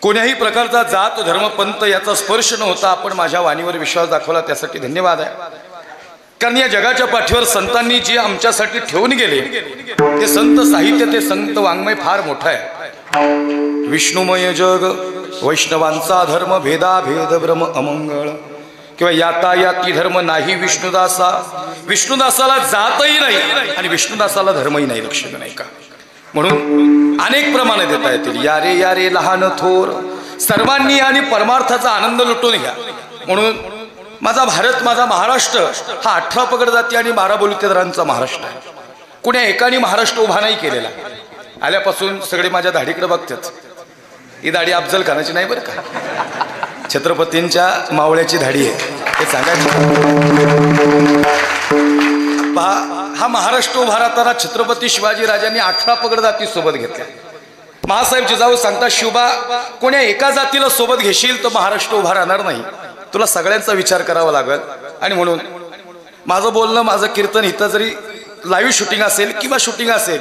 कोण्याही प्रकारचा जात धर्म पंथ याचा स्पर्श न होता आपण माझ्या वाणीवर विश्वास दाखवला त्यासाठी धन्यवाद आहे। कारण या जगाच्या पाठीवर संतांनी जे आमच्यासाठी ठेवून गेले ते संत साहित्य, ते संत वाङ्मय फार मोठं आहे। विष्णुमय जग वैष्णवांचा धर्म, भेदाभेद भ्रम अमंगळ, किंवा यातायाती धर्म नाही विष्णुदासा, विष्णुदासाला जातही नाही आणि विष्णुदासाला धर्मही नाही, लक्ष नाही का? म्हणून अनेक प्रमाणे देता येतील। यारे यारे लहान थोर सर्वांनी आणि परमार्थाचा आनंद लुटून घ्या। म्हणून माझा भारत, माझा महाराष्ट्र हा 18 पगड जाती आणि 12 बोलीतेदारांचा महाराष्ट्र आहे। कुण्या एकाने महाराष्ट्र उभा नाही केलेला। आल्यापासून सगळे माझ्या दाढीकडे बघतात। ही दाढी अफजल खानाची नाही बरं का, छत्रपतींच्या मावळ्याची दाढी आहे, हे सांगायचं। हा महाराष्ट्र उभा राहताना छत्रपती शिवाजी राजांनी 18 पगड जाती सोबत घेतल्या। महासाहेब जिजाऊ सांगता, शिवबा कोण्या एका जातीला सोबत घेशील तर महाराष्ट्र उभा राहणार नाही, तुला सगळ्यांचा विचार करावा लागेल। आणि म्हणून माझं बोलणं, माझं कीर्तन इथं जरी लाईव्ह शूटिंग असेल किंवा शूटिंग असेल,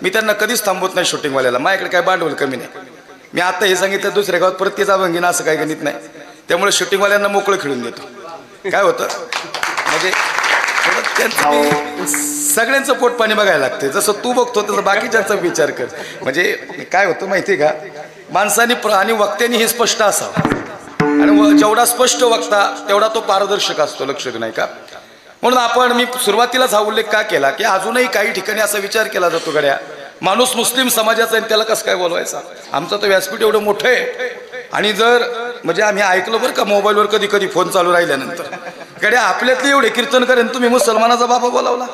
मी त्यांना कधीच थांबवत नाही शूटिंगवाल्याला। माझ्याकडे काय भांडवल कमी नाही। मी आता हे सांगितलं, दुसऱ्या गावात परत त्याचा भंगीना असं काही गणित नाही। त्यामुळे शूटिंगवाल्यांना मोकळं खेळून देतो। काय होतं म्हणजे सगळ्यांचं पोट पाणी बघायला लागते। जसं तू बघतो तसं बाकीच्यांचा विचार कर। म्हणजे काय होतं माहिती का, माणसाने आणि वक्त्यांनी हे स्पष्ट असावं, आणि जेवढा स्पष्ट वक्ता तेवढा तो पारदर्शक असतो, लक्ष नाही का? म्हणून मी सुरुवातीलाच हा उल्लेख का केला की अजूनही काही ठिकाणी असा विचार केला जातो, गड्या माणूस मुस्लिम समाजाचा आहे त्याला कसं काय बोलवायचा? आमचं तर व्यासपीठ एवढं मोठं आहे। आणि जर म्हणजे आम्ही ऐकलं बरं का, मोबाईलवर कधी कधी फोन चालू राहिल्यानंतर, गड्या आपल्यातले एवढे कीर्तन करेन तुम्ही मुसलमानाचा बाबा बोलावला।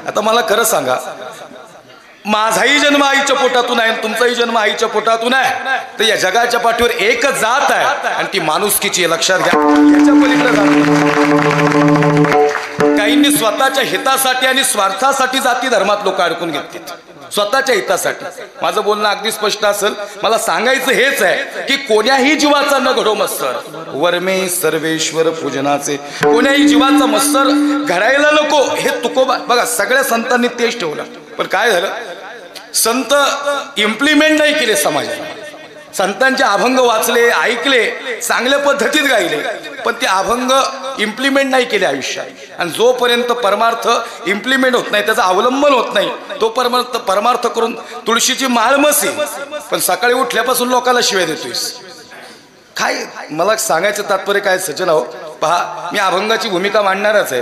आता मला खरं सांगा, माझाही जन्म आईच्या पोटातून आहे, तुमचाही जन्म आईच्या पोटातून आहे, तर या जगाच्या पाठीवर एकच जात आहे आणि ती माणुसकीची, लक्षात घ्या। याच्या पलीकडे काहींनी स्वतःच्या हितासाठी आणि स्वार्थासाठी जाती धर्मात लोक अडकून घेतात, स्वतःच्या हितासाठी। माझं बोलणं अगदी स्पष्ट असेल, मला सांगायचं हेच आहे की कोण्याही जीवाचा न घडो मत्सर, वर्मे सर्वेश्वर पूजनाचे। कोण्याही जीवाचा मत्सर घडायला नको, हे तुकोबा बघा सगळ्या संतांनी तेच ठेवलं। पण काय झालं, संत इम्प्लिमेंट नाही केले समाजाला। संतांचे अभंग वाचले, ऐकले, चांगल्या पद्धतीत गायले, पण ते अभंग इम्प्लिमेंट नाही केले आयुष्यात। आणि जोपर्यंत परमार्थ इम्प्लिमेंट होत नाही, त्याचं अवलंबन होत नाही, तो परमार्थ करून तुळशीची माळ मसी, पण सकाळी उठल्यापासून लोकांना शिव्या देतोयस। काय मला सांगायचं तात्पर्य काय सज्जन हो, पहा मी अभंगाची भूमिका मांडणारच आहे,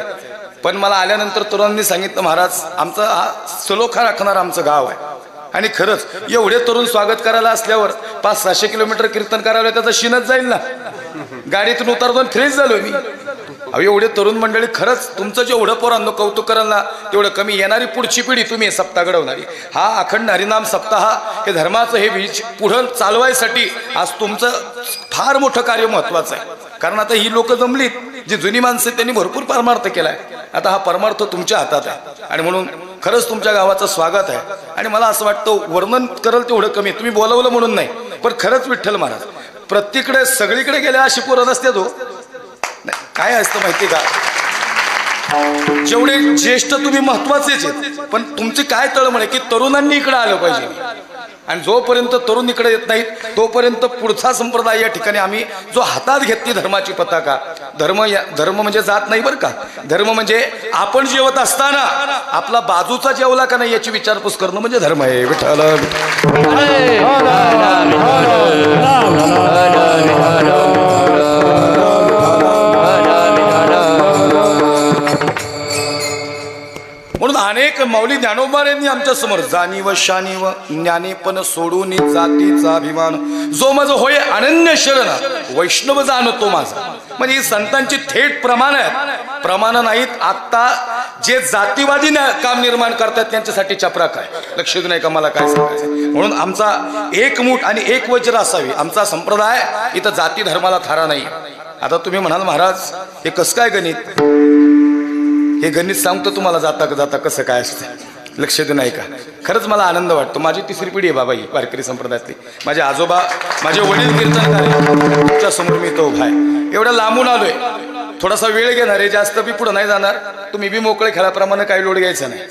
पण मला आल्यानंतर तरुणांनी सांगितलं, महाराज आमचं हा सलोखा राखणार आमचं गाव आहे। आणि खरंच एवढे तरुण स्वागत करायला असल्यावर 500-600 किलोमीटर कीर्तन करायला त्याचा शिनच जाईल ना। गाडीतून उतरतो फ्रेश झालो मी। अहो एवढे तरुण मंडळी, खरंच तुमचं जेवढं पोरांनो कौतुक कराल ना तेवढं कमी। येणारी पुढची पिढी तुम्ही सप्ताह घडवणारी, हा अखंड हरिनाम सप्ताह हे धर्माचं हे बीज पुढं चालवायसाठी आज तुमचं फार मोठं कार्य महत्वाचं आहे। कारण आता ही लोक जमलीत, जी जुनी माणसं त्यांनी भरपूर परमार्थ केलाय, आता हा परमार्थ तुमच्या हातात आहे। आणि म्हणून खरंच तुमच्या गावाचं स्वागत आहे। आणि मला असं वाटतं वर्णन करल तेवढं कमी, तुम्ही बोलवलं म्हणून नाही, पण खरंच विठ्ठल महाराज प्रत्येकडे सगळीकडे गेल्या अशी पोरं नसते तो। काय असतं माहिती का, जेवढे ज्येष्ठ तुम्ही महत्वाचेच आहेत, पण तुमची काय तळमळ आहे की तरुणांनी इकडे आलं पाहिजे। आणि जोपर्यंत तरुण इकडे येत नाहीत तोपर्यंत पुढचा संप्रदाय या ठिकाणी आम्ही जो हातात घेतली धर्माची पताका, धर्म म्हणजे जात नाही बरं का, धर्म म्हणजे आपण जेवत असताना आपला बाजूचा जेवला का नाही याची विचारपूस करणं म्हणजे धर्म आहे। विठ्ठल म्हणून अनेक माऊली ज्ञानोबांनी आमच्या समोर जाणीव शानीव ज्ञानेपण सोडून जातीचा अभिमान, जो माझं होय अनन्य शरण वैष्णव जाणतो माझा। म्हणजे संतांची थेट प्रमाण आहेत, प्रमाण नाहीत। आता जे जातीवादी काम निर्माण करतात त्यांच्यासाठी चपराक आहे, लक्ष देऊ नये का मला काय सांगायचं। म्हणून आमचा एकमूठ आणि एक वज्र असावी आमचा संप्रदाय, इथं जाती धर्माला थारा नाही। आता तुम्ही म्हणाल महाराज हे कसं काय गणित, हे गणित सांगतो तुम्हाला जाता जाता कसं काय असतं, लक्ष देऊ नाही का। खरंच मला आनंद वाटतो, माझी तिसरी पिढी आहे बाबा ही वारकरी संप्रदायातली। माझे आजोबा, माझे वडील कीर्तनकार, तुमच्या समोर मी तो उभा आहे। एवढा लांबून आलोय, थोडासा वेळ घेणार आहे, जास्त बी पुढे नाही जाणार। तुम्ही बी मोकळे खेळाप्रमाणे काही लोड घ्यायचा नाही।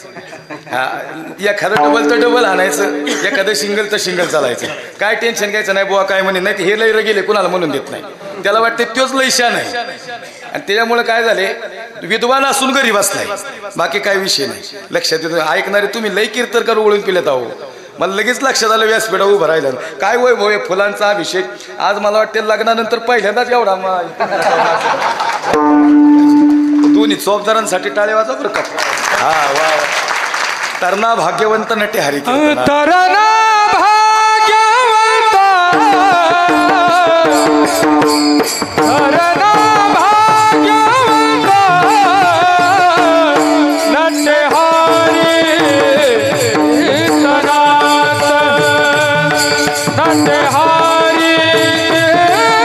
एखादं डबल तर डबल आणायचं, एखादं सिंगल तर सिंगल चालायचं. काय टेन्शन घ्यायचं नाही बुवा, काय म्हणे नाही हे लय गेले कुणाला म्हणून देत नाही. त्याला वाटते तोच लयशा नाही. आणि त्याच्यामुळे काय झाले, विद्वान असून गरीब असलाय, बाकी काय विषय नाही. लक्षात येतो ऐकणारे तुम्ही लय कीर्तनकार ओळून केलेत आहो. मला लगेच लक्षात आलं व्यासपीठा उभं राहिलं. काय वैभव आहे, फुलांचा अभिषेक. आज मला वाटते लग्नानंतर पहिल्यांदाच एवढा दोन्ही चौकदारांसाठी टाळे वाजा बरं का. हा वा, तरणा भाग्यवंत नटे हरी तरणा भाग्यवंत तरणा भाग्यवंत नटे हरी तनात नटे हरी तनात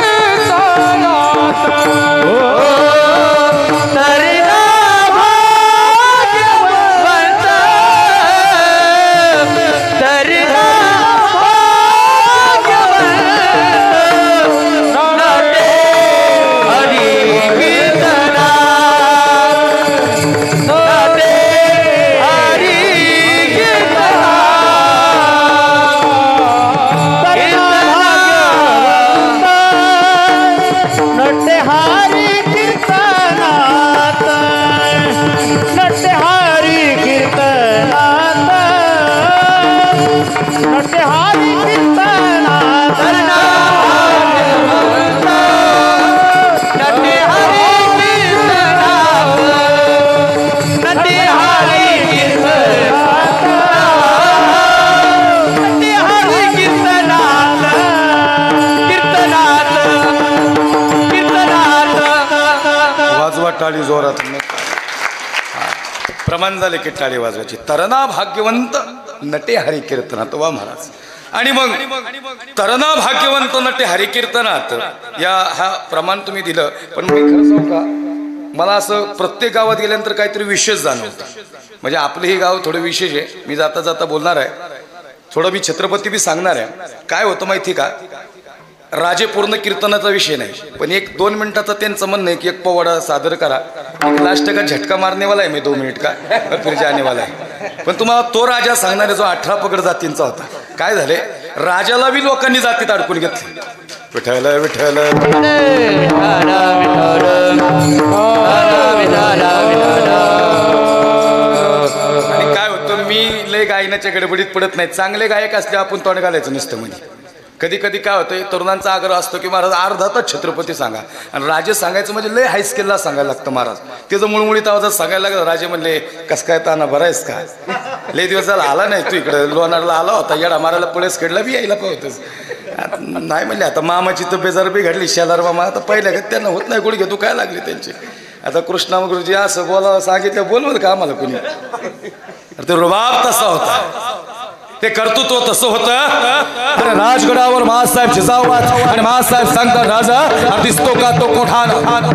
टाळी जोरात प्रमाण झाले की टाळी वाजवायची. तरणा भाग्यवंत नटे हरी कीर्तनात वा महाराज. आणि मग तरणा भाग्यवंत नटे हरी कीर्तनात या हा प्रमाण तुम्ही दिलं. पण मी खरं सांगू का, मला असं प्रत्येक गावात गेल्यानंतर काहीतरी विशेष जाणवतं. म्हणजे आपलं हे गाव थोडं विशेष आहे. मी जाता जाता बोलणार आहे थोडं, मी छत्रपती बी सांगणार आहे. काय होतं माहिती का, राजे पूर्ण कीर्तनाचा विषय नाही, पण 1-2 मिनिटाचा त्यांचं म्हणणं आहे की एक पोवाडा सादर करा. लास्ट का झटका मारने वाला आहे, मी 2 मिनिट का फिर जाने वाला आहे. पण तुम्हाला तो राजा सांगणार आहे जो 18 पगड जातींचा होता. काय झाले, राजाला बी लोकांनी जातीत अडकून घेतले. विठ्ठल विठ्ठल आणि काय होतं, मी लय गायनाच्या गडबडीत पडत नाही. चांगले गायक असले आपण तोंड घालायचं नसतं. म्हणजे कधी कधी काय होतं, तरुणांचा आग्रह असतो की महाराज अर्धा तास छत्रपती सांगा. आणि राजे सांगायचं म्हणजे लय हाय स्केलला सांगायला लागतं महाराज. त्याचं मुळमुळीत आवाजात सांगायला लागलं. राजे म्हणले कसं काय ताना बरायस का, लय दिवस झाला आला नाही तू इकडे, लोणारला आला होता, येडा मारायला पळस खेळला बी यायला पाहतोस. नाही म्हणले आता मामाची तब्येत जरा बिघडली, शेलार मामा आता पहिल्या का त्यांना होत नाही गुडघे तू काय लागली त्यांची. आता कृष्णा गुरुजी असं बोलावं सांगितलं, बोलवलं का आम्हाला कोणी. ते रुबाब तसा होता, ते कर्तृत्व तसं होतं. राजगडावर महासाहेब जिजाऊबाद आणि महासाहेब सांगतात राजा दिसतो का तो कोठाना.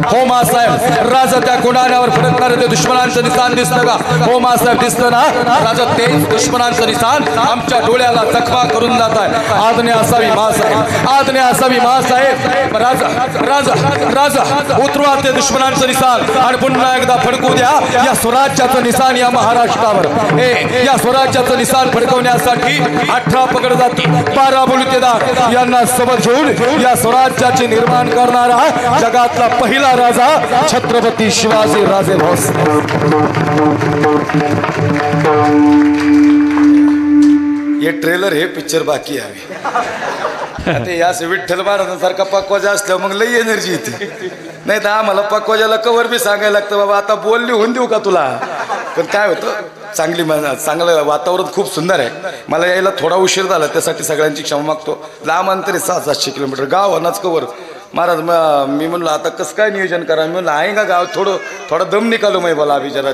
हो महासाहेब, राजा त्या कोठाण्यावर फडकणारे ते दुश्मनांचं निशाण दिसतं का. हो महासाहेब दिसतं ना राजा, तेच दुश्मनांचं निशाण आमच्या डोळ्याला जखमा करून जात आहे. आज्ञा असावी महासाहेब, आज्ञा असावी महासाहेब. राजा राजा राजा उतरवा ते दुश्मनांचं निशाण आणि पुन्हा एकदा फडकू द्या या स्वराज्याचं निशाण या महाराष्ट्रावर. हे या स्वराज्याचं निशाण फडकवण्यासाठी 18 पगड जाती 12 बलुतेदार यांना सोबत घेऊन या स्वराज्याचे निर्माण करणारा जगातला पहिला राजा छत्रपती शिवाजी राजे भोसले. हे ट्रेलर हे पिक्चर बाकी आहे. ते या विठ्ठल महाराजांसारखा पक्वाजा असल्यावर मग लई एनर्जी येते. नाही तर आम्हाला पक्वाजाला कवर बी सांगायला लागतं बाबा आता बोलली होऊन देऊ का तुला. पण काय होतं, चांगलं वातावरण खूप सुंदर आहे. मला यायला थोडा उशीर झाला त्यासाठी सगळ्यांची क्षमा मागतो. लांब अंतरी 600-700 किलोमीटर गाव होणाच कवर. महाराज मी म्हणलं आता कसं काय नियोजन करा. मी म्हणलं आहे का गाव, थोडा दम निकालो मै बोला विचारा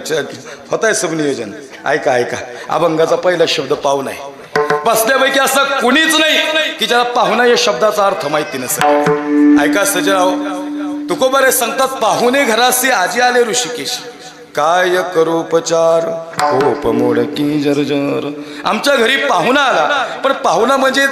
होत आहे सब नियोजन. ऐका अभंगाचा पहिला शब्द पाहुणा आहे. बसल्यापैकी असं कुणीच नाही की ज्याला पाहुणा या शब्दाचा अर्थ माहिती नसेल. ऐका सजराव, तुकोबारे सांगतात पाहुणे घरासी आजी आले ऋषिकेश, काय करू उपचार कोप मोडकी जर्जर. आमच्या घरी पाहुणा आला, पण पाहुणा म्हणजे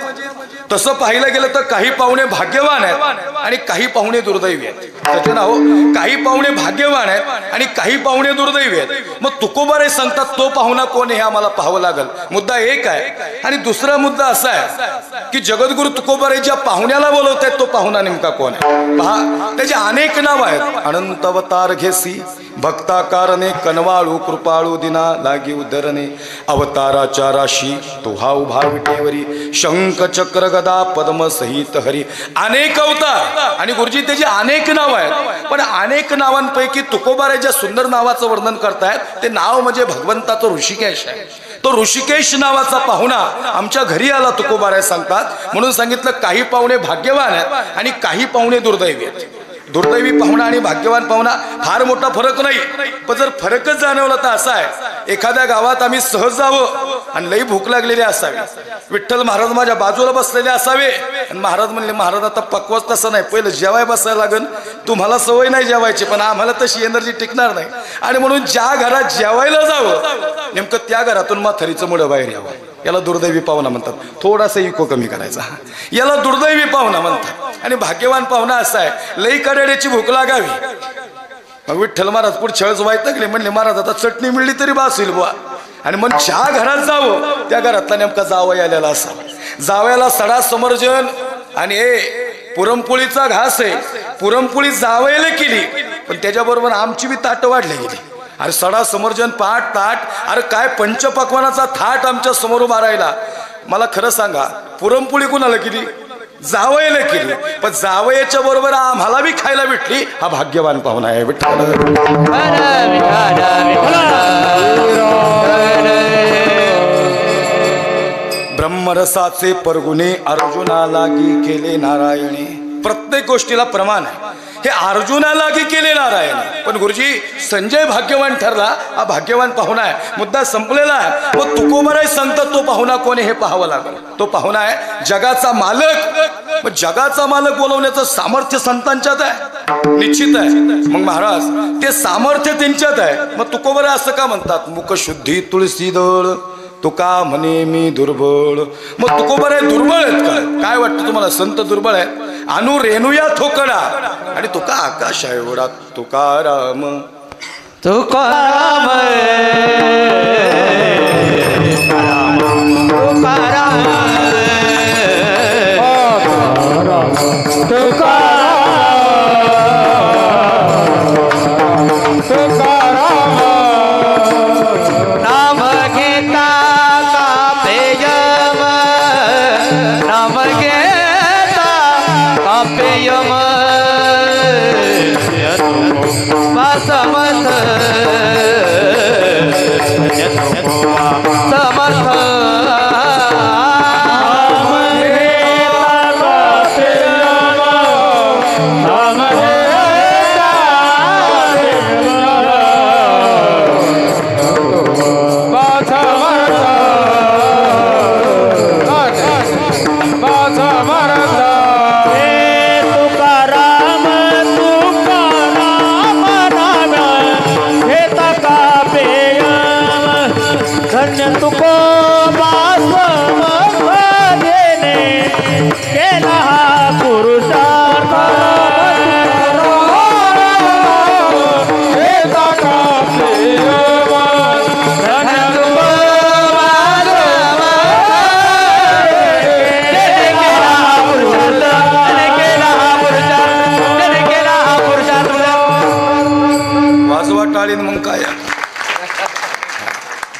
तसं पाहिलं गेलं तर काही पाहुणे भाग्यवान आहेत आणि काही पाहुणे दुर्दैवी आहेत। सजना हो, काही पाहुणे भाग्यवान आहेत आणि काही पाहुणे दुर्दैवी आहेत। मग तुकोबारे सांगतात तो पाहुणा कोण हे आम्हाला पाहावं लागेल। मुद्दा एक आहे आणि दुसरा मुद्दा असा आहे की जगद्गुरु तुकोबारे ज्या पाहुण्याला बोलवत आहेत तो पाहुणा नेमका कोण आहे पहा। त्याचे अनेक नाव आहेत। अनंत अवतार घेसी भक्ताकारणे कनवाळू कृपाळू दिना लागी उदरणे अवताराच्या राशी तो हा उभा विटेवरी शंख चक्र गदा पद्म सहित हरी। अनेक अवतार आणि गुरुजी त्याची अनेक नाव आहेत। पण अनेक नावांपैकी तुकोबारे ज्या सुंदर नावाचं वर्णन करतायत ते नाव म्हणजे भगवंताचं ऋषिकेश आहे। तो ऋषिकेश नावाचा पाहुणा आमच्या घरी आला तुकोबारे सांगतात। म्हणून सांगितलं काही पाहुणे भाग्यवान आहेत आणि काही पाहुणे दुर्दैवी आहेत। दुर्दैवी पाहुणा आणि भाग्यवान पाहुणा फार मोठा फरक नाही, पण जर फरकच जाणवला तर असा आहे एखाद्या गावात आम्ही सहज जावं आणि लई भूक लागलेली असावी, विठ्ठल महाराज माझ्या बाजूला बसलेले असावे आणि महाराज म्हणले महाराज आता पक्वच तसं नाही, पहिलं जेवाय बसायला लागेल, तुम्हाला सवय नाही जेवायची पण आम्हाला तशी एनर्जी टिकणार नाही आणि म्हणून ज्या घरात जेवायला जावं नेमकं त्या घरातून म्हातारीचं मुळं बाहेर यावं, याला दुर्दैवी पाहुणा म्हणतात। थोडासा इको कमी करायचा, याला दुर्दैवी पाहुणा म्हणतात। आणि भाग्यवान पाहुणा असा आहे लई कडेची भूक लागावी, मग विठ्ठल महाराज पुढे छळच वैतागले म्हणले महाराज आता चटणी मिळली तरी बास होईल बुवा, आणि मग ज्या घरात जावं त्या घरातला नेमका जावं आलेला असावा। जावयाला सडा समर्जन आणि पुरणपोळीचा घास आहे, पुरणपोळी जावयाला केली पण त्याच्याबरोबर आमची बी ताट वाढली गेली। अरे सडा समर्जन पाठ ताट, अरे काय पंचपक्वानाचा थाट आमच्या समोर उभा राहिला। मला खरं सांगा पुरणपोळी कुणाला केली? जावयाला केली, पण जावयाच्या बरोबर आम्हाला बी खायला भेटली, हा भाग्यवान पाहुणा आहे। ब्रह्मरसाचे परगुणे अर्जुना लागी केले नारायणी। प्रत्येक गोष्टीला प्रमाण आहे, हे अर्जुना लागी केले नारायण। पण गुरुजी संजय भाग्यवान ठरला, हा भाग्यवान पाहुणा आहे, मुद्दा संपलेला आहे। मग तुकोबाराय सांगतात तो पाहुणा कोण हे पाहावं लागेल। तो पाहुणा आहे जगाचा मालक। मग जगाचा मालक बोलवण्याचं सामर्थ्य संतांच्यात आहे, निश्चित आहे। मग महाराज ते सामर्थ्य त्यांच्यात आहे, मग तुकोबाराय असं का म्हणतात? मुखशुद्धी तुळशी दळ तुका म्हणे मी दुर्बळ। मग तुकोबाराय दुर्बळ आहेत का? काय वाटतं तुम्हाला संत दुर्बळ आहेत? अनु रेणुया थोकडा आणि तुका आकाश आहे एवढा तुकाराम तुकाराम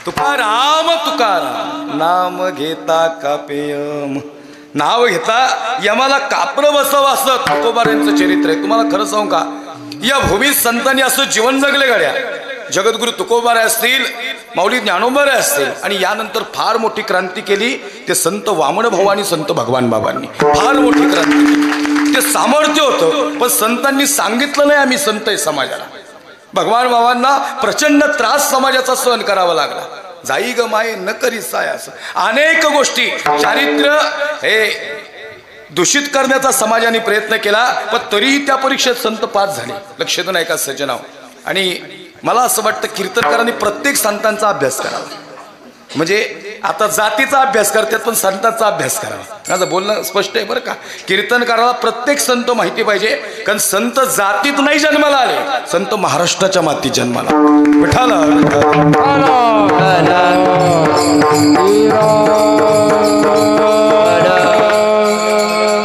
तुकाराम तुकाराम नाम घेता कापेयम। नाव घेता यमाला कापरं बसावं असं तुकोबारांचं चरित्र आहे। तुम्हाला खरं सांगू का, या भूमीत संतांनी असं जीवन जगले गाड्या। जगद्गुरु तुकोबाराय असतील, माऊली ज्ञानोबाराय असतील आणि यानंतर फार मोठी क्रांती केली ते संत वामन भाऊ आणि संत भगवान बाबांनी फार मोठी क्रांती केली। ते सामर्थ्य होतं पण संतांनी सांगितलं नाही आम्ही संत आहे समाजाला। भगवान बाबांना प्रचंड त्रास समाजाचा सहन करावा लागला। जाई ग माये न करी साय असं अनेक गोष्टी चारित्र्य हे दूषित करण्याचा समाजाने प्रयत्न केला, पण तरीही त्या परीक्षेत संत पास झाले। लक्षात नाही का सज्जनाव? आणि मला असं वाटतं कीर्तनकारांनी प्रत्येक संतांचा अभ्यास करावा, म्हणजे आता जातीचा अभ्यास करतात पण संतांचा अभ्यास करावा. माझं बोलणं स्पष्ट आहे बरं का. कीर्तनकाराला प्रत्येक संत माहिती पाहिजे, कारण संत जातीत नाही जन्माला आले, संत महाराष्ट्राच्या मातीत जन्माला. विठाला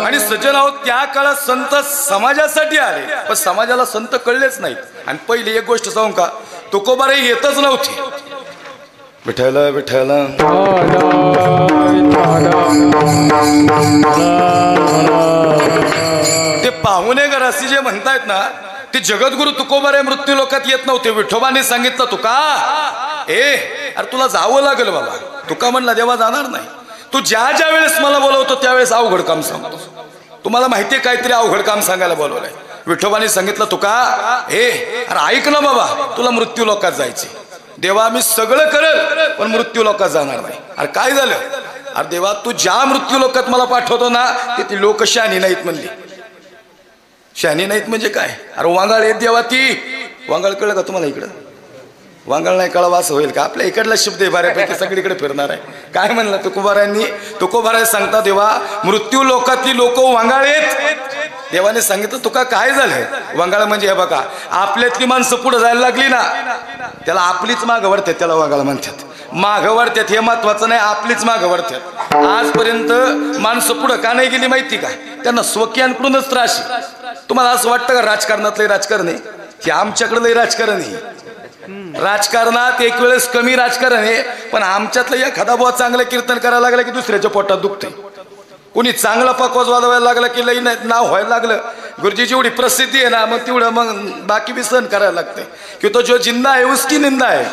आणि सज्जन आहोत. त्या काळात संत समाजासाठी आले, पण समाजाला संत कळलेच नाहीत. आणि पहिली एक गोष्ट सांगू का, तुकोबाराई येतच नव्हती. विठ्ठल विठ्ठल ते पाहुणे घरासी जे म्हणतायत ना, ते जगद्गुरु तुकोबाराई मृत्यू लोकात येत नव्हते. विठोबाने सांगितलं, तुका अरे तुला जावं लागेल बाबा. तुका म्हणला देवा जाणार नाही. तू ज्या ज्या वेळेस मला बोलवतो त्यावेळेस अवघड काम सांगतो. तुम्हाला माहितीये काहीतरी अवघड काम सांगायला बोलवलंय. विठोबाने सांगितलं, तुका अरे ऐक ना बाबा, तुला मृत्यू लोकात जायचे. देवा मी सगळं करेल पण मृत्यू लोकात जाणार नाही. अरे काय झालं? अरे देवा तू ज्या मृत्यू लोकात मला पाठवतो ना, ती लोक शहाणी नाहीत म्हणली. शहाणी नाहीत म्हणजे काय? अरे वांगाळ येत देवा. ती वांगाळ कळलं का तुम्हाला? इकडं वांगाळ नाही कळवा असं होईल का? आपल्या इकडला शब्द आहे, बऱ्यापैकी सगळीकडे फिरणार आहे. काय म्हणलं तुकोबारायांनी? तुकोबाराय सांगता, देवा मृत्यू लोकातली लोक वांगाळ आहेत. देवाने सांगितलं, तुका काय झालंय? वांगाळ म्हणजे हे बघा, आपल्यातली माणसं पुढे जायला लागली ना, त्याला आपलीच मागं वरतात, त्याला वांगाळ म्हणतात. मागं वरतात हे महत्वाचं नाही, आपलीच मागं वरतात. आजपर्यंत माणसं पुढं का नाही गेली माहिती का? त्यांना स्वकीयांकडूनच त्रास. तुम्हाला असं वाटतं का राजकारणातलं राजकारण आहे? हे आमच्याकडे लय राजकारण आहे. राजकारणात एक वेळेस कमी राजकारण आहे, पण आमच्यातलं एखादा बुवा चांगलं कीर्तन करायला लागलं की दुसऱ्याच्या पोटात दुखते. कोणी चांगला पकवाज वाजवायला लागला की लई नाव व्हायला लागलं. गुरुजीची एवढी प्रसिद्धी आहे ना, मग तेवढं मग बाकी बी सहन करायला लागते. की तो जो जिंदा आहे उसकी निंदा आहे.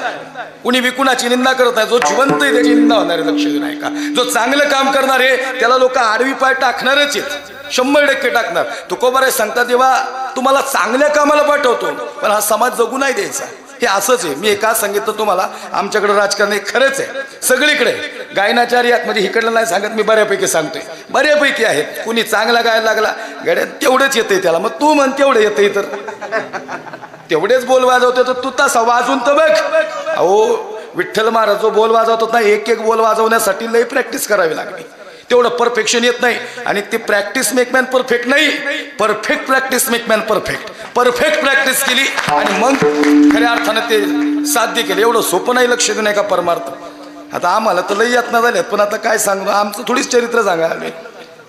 कुणी विकुणाची निंदा करत नाही. जो जिवंत आहे त्याची निंदा होणार आहे. लक्ष नाही का? जो चांगलं काम करणार आहे त्याला लोक आडवी पाय टाकणारच आहेत, 100% टाकणार. तुकोबाराय सांगतात, देवा तुम्हाला चांगल्या कामाला पाठवतो पण हा समाज जगू नाही द्यायचा. हे असंच आहे. मी एका सांगितलं तुम्हाला, आमच्याकडे राजकारण हे खरंच आहे सगळीकडे. गायनाचार्यात म्हणजे इकडलं नाही सांगत मी, बऱ्यापैकी सांगतोय. बऱ्यापैकी आहेत. कुणी चांगला गायला लागला गड्यात तेवढंच येतंय त्याला, मग तू म्हण तेवढं येतंय तर तेवढेच बोल वाजवते तर तू तसा वाजून तर बघ. अहो विठ्ठल महाराज जो बोल वाजवतात ना, एक एक बोल वाजवण्यासाठी लई प्रॅक्टिस करावी लागली. तेवढं परफेक्शन येत नाही. आणि ती प्रॅक्टिस मेक मॅन परफेक्ट नाही, perfect practice make man perfect. Perfect practice केली आणि मग खऱ्या अर्थानं ते साध्य केलं. एवढं सोपं नाही लक्ष देणं का परमार्थ. आता आम्हाला तर लई यातना झाल्यात, पण आता काय सांगू, आमचं थोडीच चरित्र सांगा.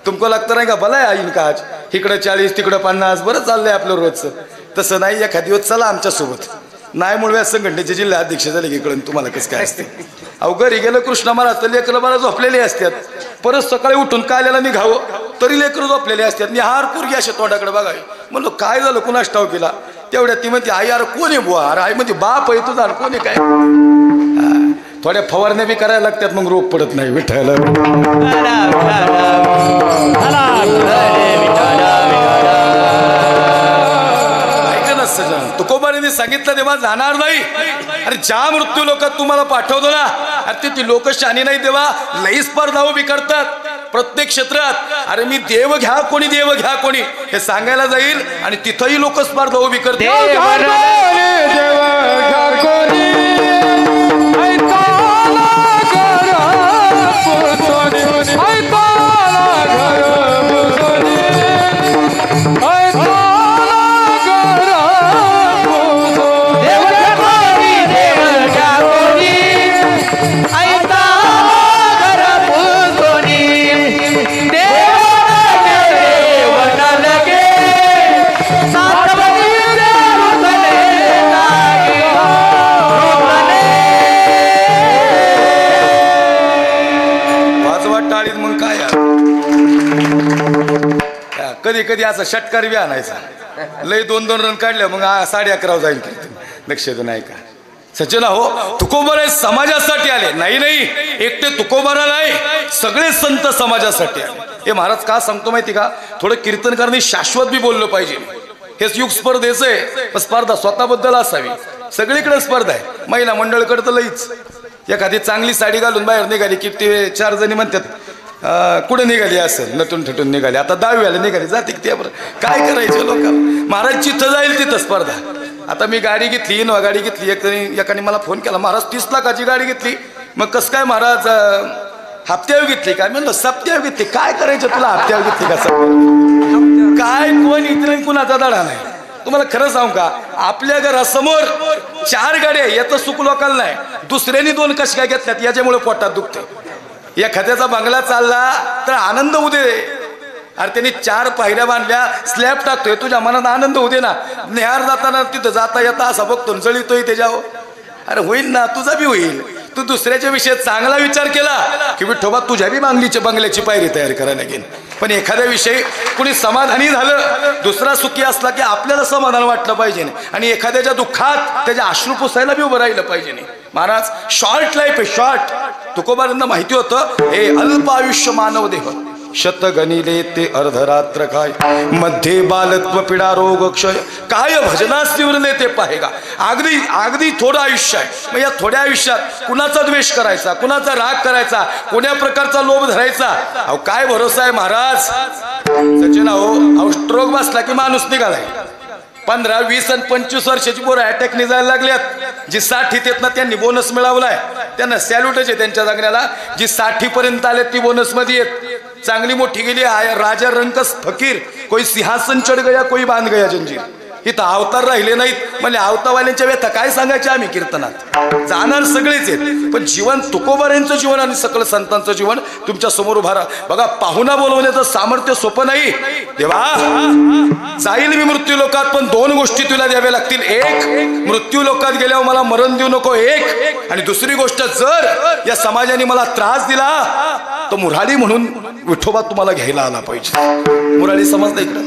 तुमको लागतं नाही का भला आहे आईन काज, इकडं 40 तिकडं 50, बरं चाललंय आपलं रोजचं. तसं नाही. एखादी दिवस चला आमच्यासोबत. नाही मुळव्या संघटनेचे जिल्हा अध्यक्ष झाले की इकडून तुम्हाला कसं काय असते. अहो घरी गेलं कृष्णा महाराज तर लेकरं मला झोपलेले असतात. परत सकाळी उठून कायला निघावं तरी लेकरं झोपलेले असतात. मी हार पोरगी असे तोंडाकडे बघावी. म्हणलो काय झालं कुणास ठाव केला. तेवढ्या ती म्हणते, आई यार कोण आहे बुवा? अरे आई म्हणजे बाप आहे तुझा, कोण आहे काय? थोड्या फवारण्या बी करायला लागतात, मग रोग पडत नाही. विठ्ठल तुकोबारांनी सांगितलं, देवा जाणार नाही. अरे ज्या मृत्यू लोकात तुम्हाला पाठवतो ना, अरे ती लोक शहाणी नाही. देवा लई स्पर्धा उभी करतात प्रत्येक क्षेत्रात. अरे मी देव घ्या कोणी, देव घ्या कोणी हे सांगायला जाईल आणि तिथंही लोक स्पर्धा उभी करतात. कधी कधी असं षटकार बी आणायचा. लय 2-2 रन काढले मग 11:30 जाईल. लक्ष देऊ नाही का सज्जना हो. तुकोबाराय समाजासाठी आले. नाही एकटे तुकोबारा नाही, सगळे संत समाजासाठी आले. हे महाराज का सांगतो माहिती का? थोडं कीर्तनकारणी शाश्वत बी बोललं पाहिजे. हेच युग स्पर्धेचं आहे, पण स्पर्धा स्वतःबद्दल असावी. सगळीकडे स्पर्धा आहे. महिला मंडळकडे तर लईच. एखादी चांगली साडी घालून बाहेर निघाली की ते 4 जणी म्हणतात कुठे निघाली असेल, नटून ठटून निघाली. आता 10वीला निघाली जाते ते काय करायचं लोक. महाराज जिथं जाईल तिथं स्पर्धा. आता मी गाडी घेतली, इनोवा गाडी घेतली. एकाने मला फोन केला, महाराज 30 लाखाची गाडी घेतली, मग कस काय महाराज हप्त्यावर घेतली काय? म्हणलं सप्त्यावर घेतली. काय करायचं तुला हप्त्यावर घेतली का? काय कोण इतर कुणाचा दडा नाही. तुम्हाला खरं सांगू का, आपल्या घरासमोर 4 गाड्या याचं सुख लोकांना नाही, दुसऱ्यानी 2 कशा काय घेतल्यात याच्यामुळे पोटात दुखते. एखाद्याचा बंगला चालला तर आनंद होऊ दे. अरे त्यांनी 4 पायऱ्या बांधल्या, स्लॅब टाकतोय, तुझ्या मनात आनंद होऊ दे ना. नेहार जाताना तिथं जाता येता असा बघतो जळीतोय त्याच्यावर. अरे होईल ना, तुझा बी होईल. तू दुसऱ्याच्या विषयी चांगला विचार केला की विठोबा तुझ्या बी बंगल्याची पायरी तयार करायला लागेल. पण एखाद्या विषयी कुणी समाधानी झालं, दुसरा सुखी असला की आपल्याला समाधान वाटलं पाहिजे. आणि एखाद्याच्या दुःखात त्याच्या अश्रू पुसायला बी उभं राहिलं पाहिजे. महाराज शॉर्ट लाईफ आहे, शॉर्ट. तुकोबारांना माहिती होतं हे अल्प आयुष्य मानव देह, शत गणिले ते अर्धरात्र काय, मध्ये बालत्व पिडा रोग क्षय, काय भजनास निवरले ते पाहेगा. अगदी थोडं आयुष्य आहे. मग या थोड्या आयुष्यात कुणाचा द्वेष करायचा, कुणाचा राग करायचा, कोण्या प्रकारचा लोभ धरायचा? अहो काय भरोसा आहे महाराज. सचिन अहो स्ट्रोक बसला की माणूस निघालाय. 15, 20 आणि 25 वर्षाची पोरं अटॅक निघायला लागल्यात. जी 60 येत ना त्यांनी बोनस मिळवलाय, त्यांना सॅल्यूटच आहे त्यांच्या जगण्याला. जी 60 पर्यंत आले ती बोनस मध्ये येत. चांगली मोठी गेली राजा रंकस फकीर, कोई सिंहासन चढ गया कोई बांध गया जंजीर. इथं अवतार राहिले नाहीत. म्हणजे अवतारवाल्यांच्या व्यथा काय सांगायच्या आम्ही कीर्तनात. जाणार सगळेच आहेत, पण जीवन तुकोबारांचं जीवन आणि सकल संतांचं जीवन तुमच्या समोर उभा राहा. बघा पाहुणा बोलवण्याचं सामर्थ्य सोपं नाही. देवा जाईल मी मृत्यू लोकात, पण 2 गोष्टी तुला द्याव्या लागतील. एक, मृत्यू लोकात गेल्यावर मला मरण देऊ नको. एक, आणि दुसरी गोष्ट, जर या समाजाने मला त्रास दिला तर मुरारी म्हणून विठोबा तुम्हाला घ्यायला आला पाहिजे. मुरारी समजलं?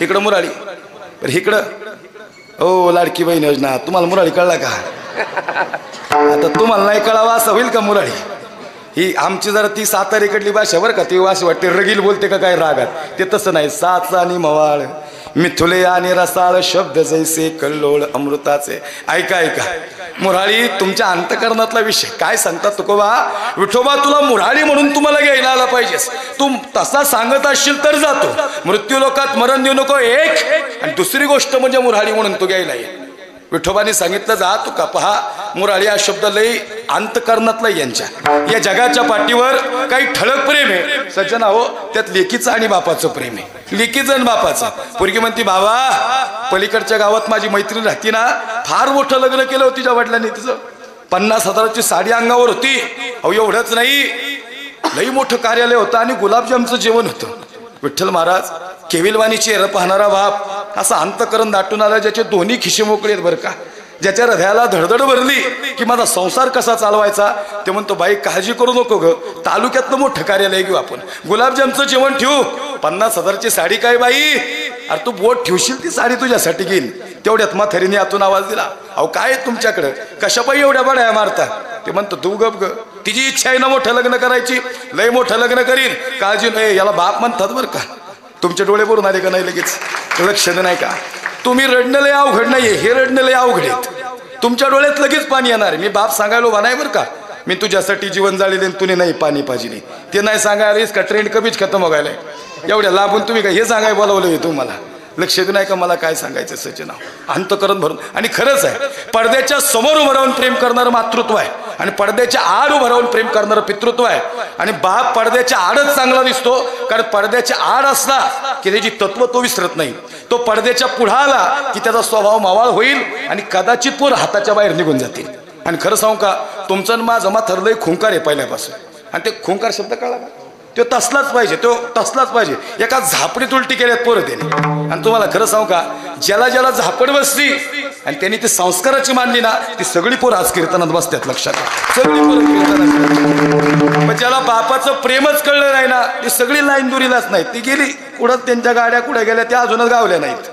इकडं मुरारी, इकडं ओ लाडकी बहीण योजना. तुम्हाला मुरारी कळला का? आता तुम्हाला नाही कळावा असं होईल का? मुरारी ही आमची जरा ती सातारीकडली भाषा बरं का. ती अशी वाटते रगील बोलते का काय रागात. ते तसं नाही. साचा आणि मवाळ मिथुले आणि रसाळ शब्द जैसे कल्लोळ अमृताचे. ऐका ऐका, मुरारी तुमच्या अंतकरणातला विषय काय सांगतात तुकोबा. विठोबा तुला मुरारी म्हणून तुम्हाला घ्यायला आला पाहिजेस. तू तसा सांगत असशील तर जातो. मृत्यू लोकात मरण देऊ नको. एक, आणि दुसरी गोष्ट म्हणजे मुरारी म्हणून तू घ्यायला ये. विठोबाने सांगितलं जा तू का. पहा मुरारी हा शब्द लई अंतकरणातला यांच्या. या जगाच्या पाठीवर काही ठळक प्रेम आहे सज्जन हो, त्यात लेकीचं आणि बापाचं प्रेम आहे. लेकीचं आणि बापाचं. पोरगी म्हणती बाबा पलीकडच्या गावात माझी मैत्रीण राहती ना, फार मोठं लग्न केलं होतं तिच्या वडिलांनी. तिचं 50,000ची साडी अंगावर होती. अहो एवढंच नाही, लई मोठं कार्यालय होतं आणि गुलाबजामचं जेवण होतं. विठ्ठल महाराज केविलवाणी चेहरा पाहणारा बाप, असं अंतकरण दाटून आला ज्याचे दोन्ही खिशे मोकळे आहेत बरं का. ज्याच्या हृदयाला धडधड भरली की माझा संसार कसा चालवायचा. ते म्हणतो बाई काळजी करू नको ग, तालुक्यातलं मोठं कार्यालय घेऊ आपण, गुलाबजामचं जेवण ठेवू. 50,000ची साडी काय बाई, अरे तू बोट ठेवशील ती साडी तुझ्यासाठी घेईन. तेवढ्यात म्हातारीने आतून आवाज दिला, अहो काय तुमच्याकडं कशा पायी एवढ्या बड्या मारता. ते म्हणतो तू गप ग, तिची इच्छा आहे ना मोठं लग्न करायची, लय मोठं लग्न करीन, काळजी नाही. याला बाप म्हणतात बरं का. तुमचे डोळे भरून आले का नाही लगेच? लक्ष नाही का? तुम्ही रडणं लय अवघड नाहीये, हे रडणं लय अवघड आहेत. तुमच्या डोळ्यात लगेच पाणी येणार. मी बाप सांगायलो उभा नाही बरं का. मी तुझ्यासाठी जीवन जाळले तुने नाही पाणी पाहिजे ते नाही सांगायला का ट्रेंड कमीच खतम व्हायला. एवढ्या लाभून तुम्ही काय हे सांगाय बोलावलं तुम्हाला. लक्ष नाही का मला काय सांगायचं सचिना. अंतकरण भरून. आणि खरंच आहे, पडद्याच्या समोर उभं राहून प्रेम करणारं मातृत्व आहे आणि पडद्याच्या आड उभं राहून प्रेम करणारं पितृत्व आहे. आणि बाप पडद्याच्या आडच चांगला दिसतो, कारण पडद्याच्या आड असला की त्याची तत्व तो विसरत नाही. तो पडद्याच्या पुढे आला की त्याचा स्वभाव मावाळ होईल आणि कदाचित पोर हाताच्या बाहेर निघून जातील. आणि खरं सांगू का, तुमचं माझं ठरलंय खुंकार आहे पहिल्यापासून. आणि ते खुंकार शब्द कळला का? तो तसलाच पाहिजे, तो तसलाच पाहिजे. एका झापडीत उलटी केल्यात पोरं त्याने. आणि तुम्हाला खरं सांगू का, ज्याला ज्याला झापड बसली आणि त्यांनी ती संस्काराची मानली ना, ती सगळी पोरं आज कीर्तनात बसतात. लक्षात, सगळी पोरं कीर्तनात. पण ज्याला बापाचं प्रेमच कळलं नाही ना, ती सगळी लाईन दुरीलाच नाही. ती गेली कुठं, त्यांच्या गाड्या कुठे गेल्या त्या अजूनच गावल्या नाहीत.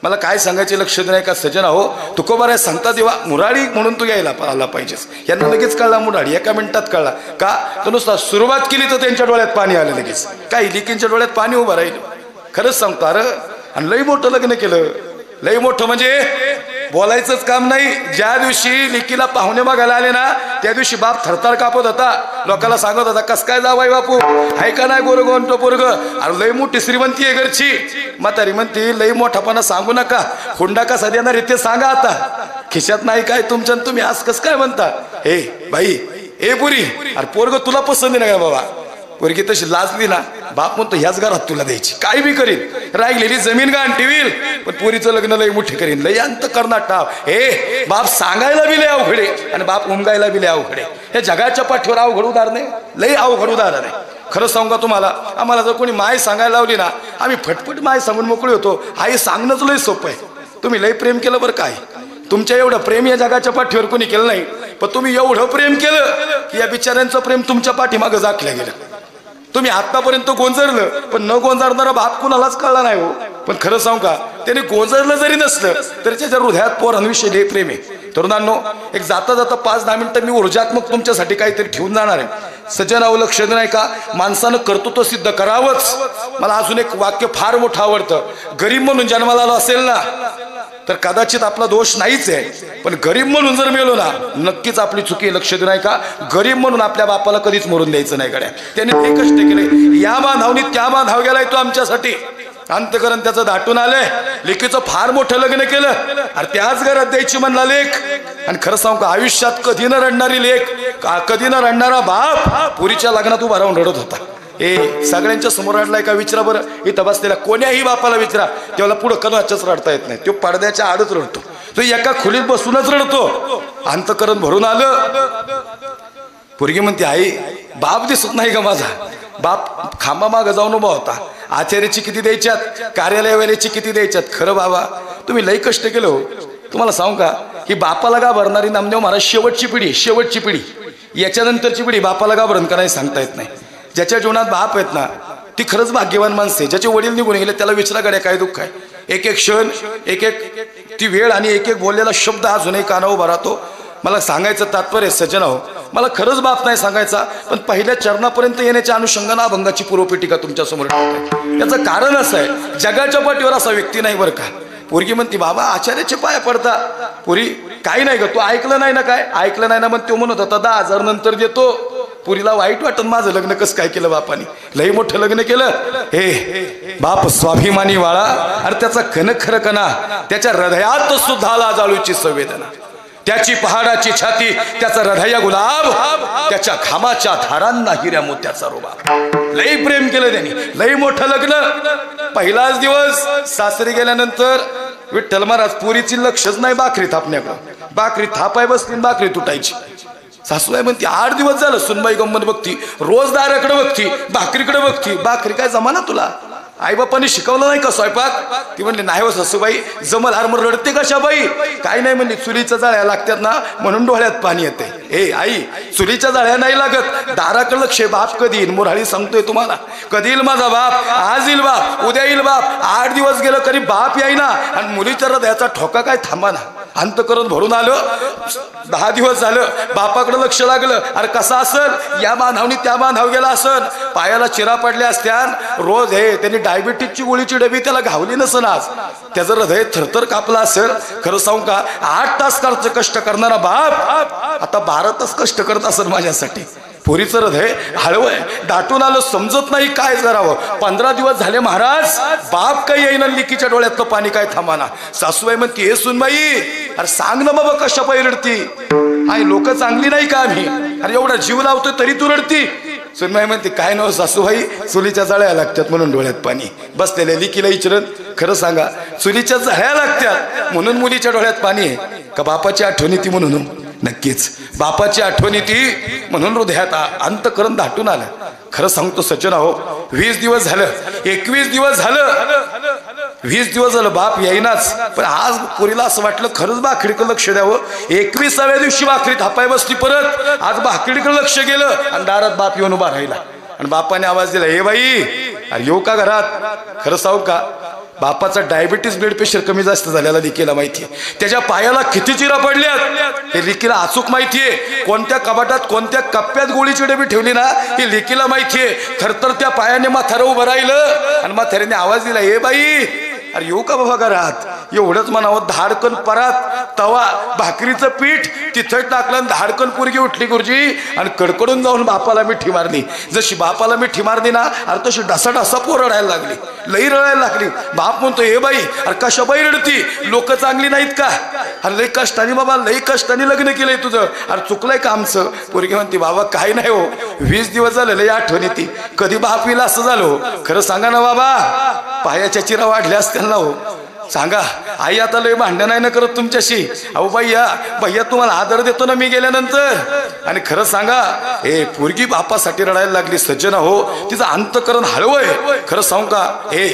मला काय सांगायचे लक्ष नाही का सजना हो. तुकोबाराय सांगता देवा मुरारी म्हणून तू यायला आला पाहिजेस. यांना लगेच कळला मुरारी, एका मिनिटात कळला का. तर नुसता सुरुवात केली तर त्यांच्या डोळ्यात पाणी आलं लगेच. काही लिकींच्या डोळ्यात पाणी उभं राहिलं. खरंच सांगतो. अरे आणि लई मोठं लग्न केलं. लई मोठं म्हणजे बोलायचंच काम नाही. ज्या दिवशी लेकीला पाहुणे बघायला आले ना, त्या दिवशी बाप थरथर कापत होता. लोकांना सांगत होता कस काय जावाय बापू, हाय का नाही गोरग म्हणतो पोरग. अरे लई मोठी श्रीमंती आहे घरची. म्हातारी म्हणती लई मोठापणा सांगू नका, हुंडा कसा देणार ते सांगा आता. खिशात नाही काय तुमच्या, तुम्ही आज कस काय म्हणता. हे बाई ए पुरी, अरे पोरग तुला पसंत नाही का बाबा? पोरगी तशी लाजली ना, बाप म्हणतो ह्याच घरात तुला द्यायची, काय बी करीन, राहिलेली जमीन गाण ठेवील, पण पोरीचं लग्न लय मोठे करीन, लय अंत करणार टाव. हे बाप सांगायला बी लय अवघडे आणि बाप उमगायला बी लय अवघडे. हे जगाच्या पाठीवर अवघड उदाहरण नाही, लय अवघड उदाहरण आहे. खरं सांगू का तुम्हाला, आम्हाला जर कोणी माय सांगायला लावली ना, आम्ही फटफट माय सांगून मोकळे होतो. आई सांगणंच लय सोपं आहे. तुम्ही लय प्रेम केलं बरं काय, तुमच्या एवढं प्रेम या जगाच्या पाठीवर कोणी केलं नाही, पण तुम्ही एवढं प्रेम केलं की या बिचाऱ्यांचं प्रेम तुमच्या पाठीमागं झाकलं गेलं. तुम्ही आतापर्यंत गोंजरलं, पण न गोंजारणारा बाप कुणालाच कळला नाही हो. पण खरं सांगू का, त्याने गोंजरलं जरी नसलं तरी त्याच्या हृदयात पोरांविषयी लय प्रेम आहे. तरुणांनो, एक जाता जाता 5-10 मिनिटं मी ऊर्जात्मक तुमच्यासाठी काहीतरी ठेवून जाणार आहे. सज्जनावं, लक्ष नाही का, माणसानं कर्तृत्व सिद्ध करावंच. मला अजून एक वाक्य फार मोठं आवडतं. गरीब म्हणून जन्माला आला असेल ना तर कदाचित आपला दोष नाहीच आहे, पण गरीब म्हणून जर मेलो ना नक्कीच आपली चुकी. लक्ष नाही का, गरीब म्हणून आपल्या बापाला कधीच मरून द्यायचं नाही. गड्या त्याने ते कष्ट केले, या बांधावनी त्या बांधाव गेलाय तो आमच्यासाठी. अंतकरण त्याचं दाटून आलंय. लेकीचं फार मोठं लग्न केलं, अरे त्याच घरात द्यायची म्हणला लेख. आणि खरं सांगू का, आयुष्यात कधी न रडणारी लेख, कधी न रडणारा बाप पुरीच्या लग्नात उभा राहून रडत होता. सगळ्यांच्या समोर रडलाय का विचारा बरं. इथं बसलेला कोण्याही बापाला विचारा, त्याला पुढं कदाचच रडता येत नाही. तो पडद्याच्या आडच रडतो, तो एका खोलीत बसूनच रडतो. अंतकरण भरून आलं. पोरगी म्हणते, आई बाप दिसत नाही का माझा? बाप खांबा मागं जाऊन उभा होता. आचार्याची किती द्यायच्यात, कार्यालयवाल्याची किती द्यायच्यात. खरं बाबा तुम्ही लई कष्ट केलं हो. तुम्हाला सांगू का, ही बापाला घाबरणारी नामदेव महाराज शेवटची पिढी, शेवटची पिढी. याच्यानंतरची पिढी बापाला घाबरण का नाही सांगता येत नाही. ज्याच्या जीवनात बाप आहेत ना ती खरंच भाग्यवान माणसे. ज्याचे वडील निघून गेले त्याला विचारा गड्या काय दुःख आहे. एक एक क्षण, एक एक ती वेळ आणि एक एक बोललेला शब्द अजूनही काना उभा राहतो. मला सांगायचं तात्पर्य सज्जन हो, मला खरंच बाप नाही सांगायचा, पण पहिल्या चरणापर्यंत येण्याच्या अनुषंगाने अभंगाची पूर्वपीठिका तुमच्या समोर ठेवते. याचं कारण असं आहे, जगाच्या पाठीवर असा व्यक्ती नाही बरं का. पोरगी म्हणती, बाबा आचार्याचे पाय पडता. पोरी, काही नाही ग, तू ऐकलं नाही ना? काय ऐकलं नाही ना? मग तो म्हणत होता 10,000 नंतर देतो. पुरीला वाईट वाटत, माझं लग्न कसं काय केलं बापाने, लई मोठं लग्न केलं. हे बाप स्वाभिमानी वाळा, अरे त्याचा कणखरकणा, त्याच्या हृदयात सुद्धा लाजाळूची संवेदना, त्याची पहाडाची छाती, त्याचा हृदय गुलाब, त्याच्या घामाच्या धारांना हिऱ्या मोत्याचा रुबाब. लई प्रेम केलं त्यांनी, लई मोठं लग्न. पहिलाच दिवस सासरी गेल्यानंतर विठ्ठल महाराज पुरीची लक्षच नाही भाकरी थापण्याकडं. भाकरी थापाय बसली, भाकरी तुटायची. सासूबाई म्हणती, 8 दिवस झालं सुनबाई गंमत बघती, रोज दाराकडे बघती, भाकरीकडे बघती. भाकरी काय जमाना तुला? आई बापांनी शिकवलं नाही का स्वयंपाक? ती म्हणली, नाही हो सासूबाई, जमल. आरमर रडते कशा बाई? काय नाही म्हणली, चुलीच्या जाळ्या लागतात ना म्हणून डोळ्यात पाणी येते. ए आई, चुलीच्या जाळ्या नाही लागत, दाराकडे लक्ष. बाप कधी येईल? मुराळी सांगतोय तुम्हाला, कधी येईल माझा बाप? आज येईल बाप, उद्या येईल बाप. 8 दिवस गेलं तरी बाप येईना, आणि मुलीच्या हृदयाचा ठोका काय थांबाना. अंतकरण भरून आलं. 10 दिवस झालं, बापाकडे लक्ष लागलं. अरे कसा असल, या बांधावनी त्या बांधाव गेला असल, पायाला चिरा पडल्या असत्या. रोज त्यांनी डायबिटीजची गोळीची डबी त्याला घावली नसन, आज त्याचं हृदय थरथर कापला असेल. खरं सांगू का, 8 तास कष्ट करणारा बाप आता 12 तास कष्ट करत असेल माझ्यासाठी. पोरीचं हृदय हळवय, दाटून आलं, समजत नाही काय करावं. 15 दिवस झाले महाराज, बाप काही येईना, लिकीच्या डोळ्यातलं पाणी काय थांबाना. सासूबाई म्हणते, हे सुनबाई, अरे सांग ना बाबा कशा पायी रडती? आई लोक चांगली नाही का आम्ही? अरे एवढा जीव लावतोय तरी तू रडती? सुनबाई म्हणते, काय नव सासूबाई, चुलीच्या जाळ्या लागतात म्हणून डोळ्यात पाणी. बसलेल्या लिकीला विचारत, खरं सांगा, चुलीच्या जाळ्या लागतात म्हणून मुलीच्या डोळ्यात पाणी आहे का बापाची आठवणी ती म्हणून? नक्कीच बापाची आठवणी ती म्हणून हृदयात अंतकरण दाटून आलं. खरं सांगतो सज्जन हो, 20 दिवस झालं, 21 दिवस झालं, 20 दिवस झालं बाप येईनाच. पण आज पुरीला असं वाटलं खरंच भाकरीकडे लक्ष द्यावं. 21व्या दिवशी भाकरी थापाय बसली परत. आज भाकरीकडे लक्ष गेलं आणि दारात बाप येऊन उभा राहिला. आणि बापाने आवाज दिला, हे बाई, अरे येऊ का घरात? खरं सांगू का, बापाचा डायबिटीस ब्लड प्रेशर कमी जास्त झालेला लिकीला माहितीये. त्याच्या पायाला किती चिरा पडल्यात हे लिकीला अचूक माहितीये. कोणत्या कपाटात कोणत्या कप्प्यात गोळीची डबी ठेवली ना हे लिकीला माहितीये. थरथर त्या पायाने म्हातारं उभं राहिलं आणि म्हाताऱ्याने आवाज दिला, हे बाई, अरे येऊ का बाबा घरात? एवढंच म्हणावं. धाडकन परात तवा भाकरीचं पीठ तिथं टाकलं, धाडकन पोरगी उठली गुरुजी आणि कडकडून जाऊन बापाला मिठी मारली. जशी बापाला मिठी मारली ना, अरे तशी ढसा पोर रडायला लागली, लई रडायला लागली. बाप म्हणतो हे बाई अरे कशा बाई रडती, लोक चांगली नाहीत का? अरे लई कष्टाने बाबा, लई कष्टाने लग्न केलंय तुझं, अरे चुकलंय का आमचं? पोरगी म्हणते बाबा काही नाही हो, 20 दिवस झाले लई आठवण येते, कधी बाप येईल असं झालो. खरं सांगा ना बाबा, पायाच्या चिरा वाढल्या असतील ना हो. सांगा आई आता लय भांडण नाही ना करत तुमच्याशी. अहो भैया तुम्हाला आदर देतो ना मी गेल्यानंतर. आणि खरं सांगा हे पोरगी बापासाठी रडायला लागली सज्जना हो, तिचं अंतकरण हळवय. खरं सांगू का हे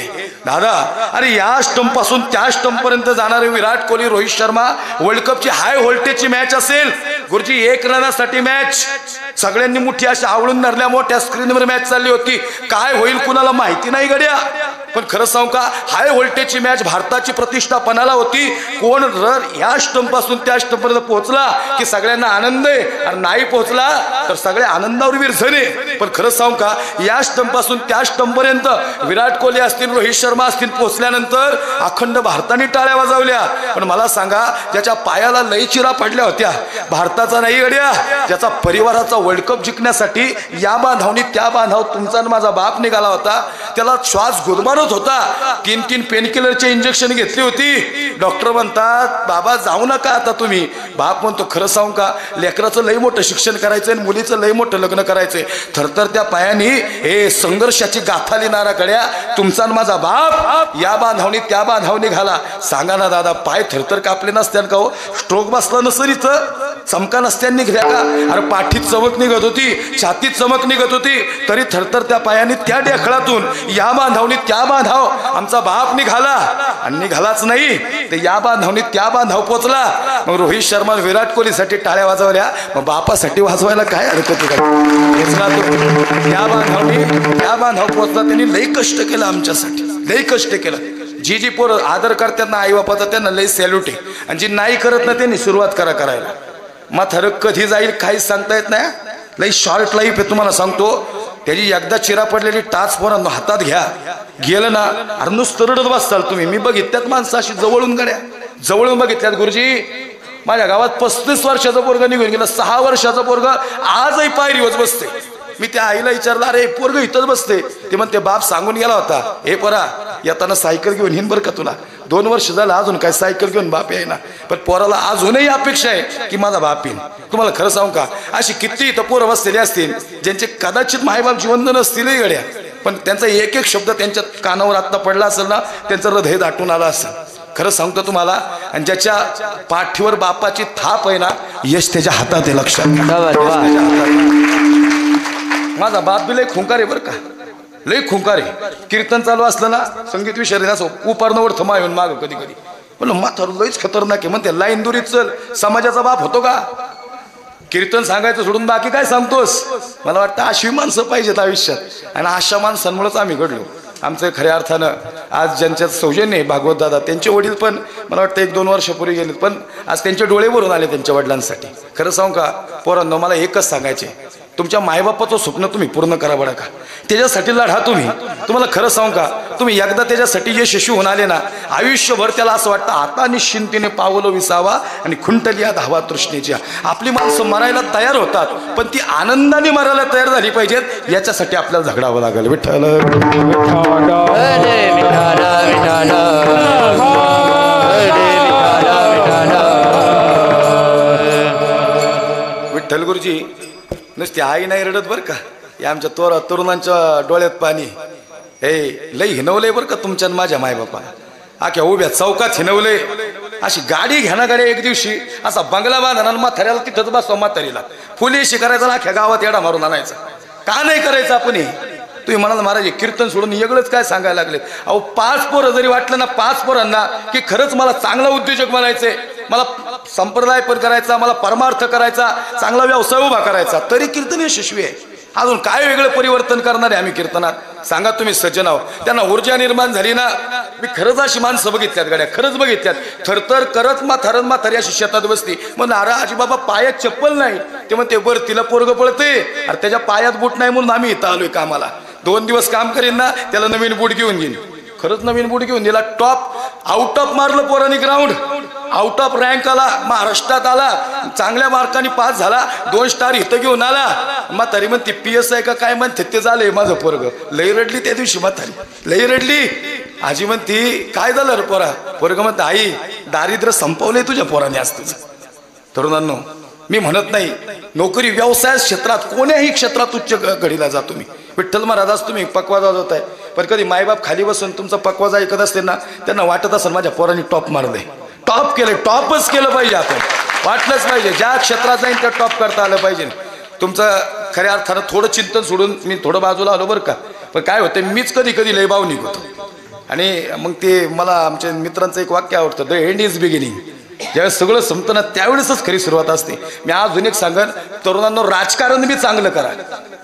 दादा, अरे या स्टंप पासून त्या स्टंप पर्यंत जाणारे विराट कोहली, रोहित शर्मा, वर्ल्ड कपची हाय व्होल्टेजची मॅच असेल गुरुजी, 1 रनासाठी मॅच, सगळ्यांनी मुठी अशी आवळून धरल्या, मोठ्या स्क्रीनवर मॅच चालली होती, काय होईल कुणाला माहिती नाही गड्या. पण खरं सांगू का हाय व्होल्टेजची मॅच, भारताची प्रतिष्ठा पणाला होती. कोण जर या स्टंप पासून त्या स्टंप पर्यंत पोहोचला की सगळ्यांना आनंद आहे, आणि नाही पोहोचला तर सगळे आनंदावर विरझणे. पण खरं सांगू का या स्टंप पासून त्या स्टंप पर्यंत विराट कोहली असतील, रोहित शर्मा असतील, पोहोचल्यानंतर अखंड भारताने टाळ्या वाजवल्या. पण मला सांगा ज्याच्या पायाला लई चिरा पडल्या होत्या, भारताचा नाही गड्या, ज्याचा परिवाराचा वर्ल्ड कप जिंकण्यासाठी या बांधावनी त्या बांधाव तुमचा माझा बाप निघाला होता, त्याला श्वास गुदमारत होता, 3 पेनकिलरचे इंजेक्शन घेतली होती. डॉक्टर म्हणतात बाबा जाऊ नका आता तुम्ही. बाप म्हणतो खरं सांगू का लेकराचं लई मोठं शिक्षण करायचंय, मुलीचं लई मोठं लग्न करायचंय. थरथर त्या पायानी हे संघर्षाची गाथा लिहिणारा गड्या तुमचा माझा बाप या बांधावनी त्या बांधावनी घाला. सांगा ना दादा, पाय थरथर कापले नसत्यान का हो? स्ट्रोक बसला नसेल इथं, चमका नसत्यान निघल्या का? अरे पाठीत चमक निघत होती, छातीत चमक निघत होती, तरी थरथर त्या पायाने त्या डेखळातून या बांधावनी त्या बांधाव आमचा बाप निघाला. आणि निघालाच नाही ते या बांधावनी त्या बांधाव पोचला. मग रोहित शर्मा विराट कोहलीसाठी टाळ्या वाजवल्या, मग बापासाठी वाजवायला काय हरकत आहे? या बांधावनी त्या बांधाव पोचला, त्यांनी लई कष्ट केलं आमच्यासाठी, लई कष्ट केलं. जी पोरं आदर करतात ना आई बापाचा त्यांना लई सॅल्यूट आहे, आणि जी नाही करत ना त्यांनी सुरुवात करायला. म्हातारं कधी जाईल काहीच सांगता येत नाही. लई शॉर्ट लाईफ आहे तुम्हाला सांगतो. त्याची एकदा चिरा पडलेली टाच पोरांनो हातात घ्या, गेलं ना अरे नुसतं रडत बसताल तुम्ही. मी बघितल्यात माणसं अशी जवळून गड्या, जवळून बघितल्यात गुरुजी. माझ्या गावात 35 वर्षाचा पोरगा निघून गेला, 6 वर्षाचा पोरगा आजही पायरीवर बसते. मी त्या आईला विचारलं अरे पोरग इथंच बसते, ते म्हणते बाप सांगून गेला होता हे पोरा येताना सायकल घेऊन येईन बरं का तुला. 2 वर्ष झालं अजून काय सायकल घेऊन बाप येईना, पण पोराला अजूनही अपेक्षा आहे की माझा बाप येईन. तुम्हाला खरं सांगू का अशी किती इथं पोरं बसलेली असतील ज्यांचे कदाचित मायबाप जिवंत नसतीलही गड्या, पण त्यांचा एक एक शब्द त्यांच्या कानावर आत्ता पडला असेल ना, त्यांचं हृदय दाटून आलं असेल. खरं सांगतो तुम्हाला, आणि ज्याच्या पाठीवर बापाची थाप आहे ना, यश त्याच्या हातात आहे. लक्षात माझा बाप बी लय खुंकार आहे बरं का, लय खुंकार आहे. कीर्तन चालू असलं ना, संगीत विषय असो, उपारणावर थमा येऊन माग कधी कधी म्हणलं म्हातारं लयच खतरनाक आहे म्हणते. लाईन दुरीत चल, समाजाचा बाप होतो का? कीर्तन सांगायचं सोडून बाकी काय सांगतोस? मला वाटतं अशी माणसं पाहिजेत आयुष्यात, आणि अशा माणसांमुळेच आम्ही घडलो. आमचं खऱ्या अर्थानं आज ज्यांच्यात सौजन्य आहे भागवत दादा, त्यांचे वडील पण मला वाटतं 1-2 वर्षापूर्वी गेलेत, पण आज त्यांचे डोळे भरून आले त्यांच्या वडिलांसाठी. खरं सांगू का पोरांनो, मला एकच सांगायचे, तुमच्या मायबापाचं स्वप्न तुम्ही पूर्ण करा बरं का, त्याच्यासाठी लढा तुम्ही. तुम्हाला खरं सांगू का, तुम्ही एकदा त्याच्यासाठी यशस्वी होऊन आले ना, आयुष्यभर त्याला असं वाटतं आता निश्चिंतीने पावलं विसावा आणि खुंटली धावा तृष्णेच्या. आपली माणसं मरायला तयार होतात, पण ती आनंदाने मरायला तयार झाली पाहिजेत, याच्यासाठी आपल्याला झगडावं लागेल. विठ्ठल विठ्ठल गुरुजी नुसती आई नाही रडत बरं का, या आमच्या तरुणांच्या डोळ्यात पाणी. हे लई हिनवलंय बरं का तुमच्या माझ्या मायबापा, आख्या उभ्या चौकात हिनवलंय. अशी गाडी घ्याना गाडी एक दिवशी असा बंगला बांधणार, म्हाताऱ्याला तिथंच बसवा, म्हातारीला फुलेशी करायचा ना, अख्या गावात येडा मारून आणायचा. का नाही करायचं आपण? तुम्ही म्हणाल महाराज कीर्तन सोडून वेगळंच काय सांगायला लागले. अहो 5 पोरं जरी वाटलं ना, 5 पोरांना की खरंच मला चांगला उद्योजक बनायचंय, मला संप्रदाय पण करायचा, मला परमार्थ करायचा, चांगला व्यवसाय उभा करायचा, तरी कीर्तन यशस्वी आहे. अजून काय वेगळं परिवर्तन करणार आहे आम्ही कीर्तनात? सांगा तुम्ही सज्जनाव. त्यांना ऊर्जा निर्माण झाली ना. मी खरंच अशी माणसं बघितल्यात गाड्या, खरंच बघितल्यात, थरथर करत म्हातारी अशी शेतात बसती. मग नारा आजी बाबा पायात चप्पल नाही, ते म्हणते बरं तिला पोरग पळते, अरे त्याच्या पायात बूट नाही म्हणून आम्ही इथं आलोय कामाला. 2 दिवस काम करीन ना, त्याला नवीन बूट घेऊन घेईन. खरंच नवीन बूट घेऊन दिला, टॉप आउट ऑफ मारलं पोरांनी ग्राउंड, आउट ऑफ रँक आला, महाराष्ट्रात आला, चांगल्या मार्काने पास झाला, 2 स्टार इथं घेऊन आला. मग तरी म्हणते PSI का काय म्हणते ते झालंय माझं पोरग. लई रडली त्या दिवशी म्हातारी, लई रडली. आजी म्हणती काय झालं रे पोरा? पोरग म्हणते आई दारिद्र्य संपवलंय तुझ्या पोराने आज तुझं. तरुणांनो मी म्हणत नाही नोकरी व्यवसाय क्षेत्रात कोण्याही क्षेत्रात उच्च घडीला जा तुम्ही. विठ्ठल महाराज तुम्ही पकवाजा होत आहे, पण कधी मायबाप खाली बसून तुमचा पकवाजा ऐकत असते ना, त्यांना वाटत असेल माझ्या पोरांनी टॉप मारले, टॉप केलं, टॉपच केलं पाहिजे. आपण वाटलंच पाहिजे ज्या क्षेत्रात जाईन त्या टॉप करता आलं पाहिजे. तुमचं खऱ्या अर्थानं थोडं चिंतन सोडून मी थोडं बाजूला आलो बरं का. पण काय होतं मीच कधी कधी लय भावनिक होतो. आणि मग ते मला आमच्या मित्रांचं एक वाक्य आवडतं, द एंड इज बिगिनिंग. ज्यावेळेस सगळं संपतं ना त्यावेळेसच खरी सुरुवात असते. मी अजून एक सांगन तरुणांनो, राजकारण बी चांगलं करा.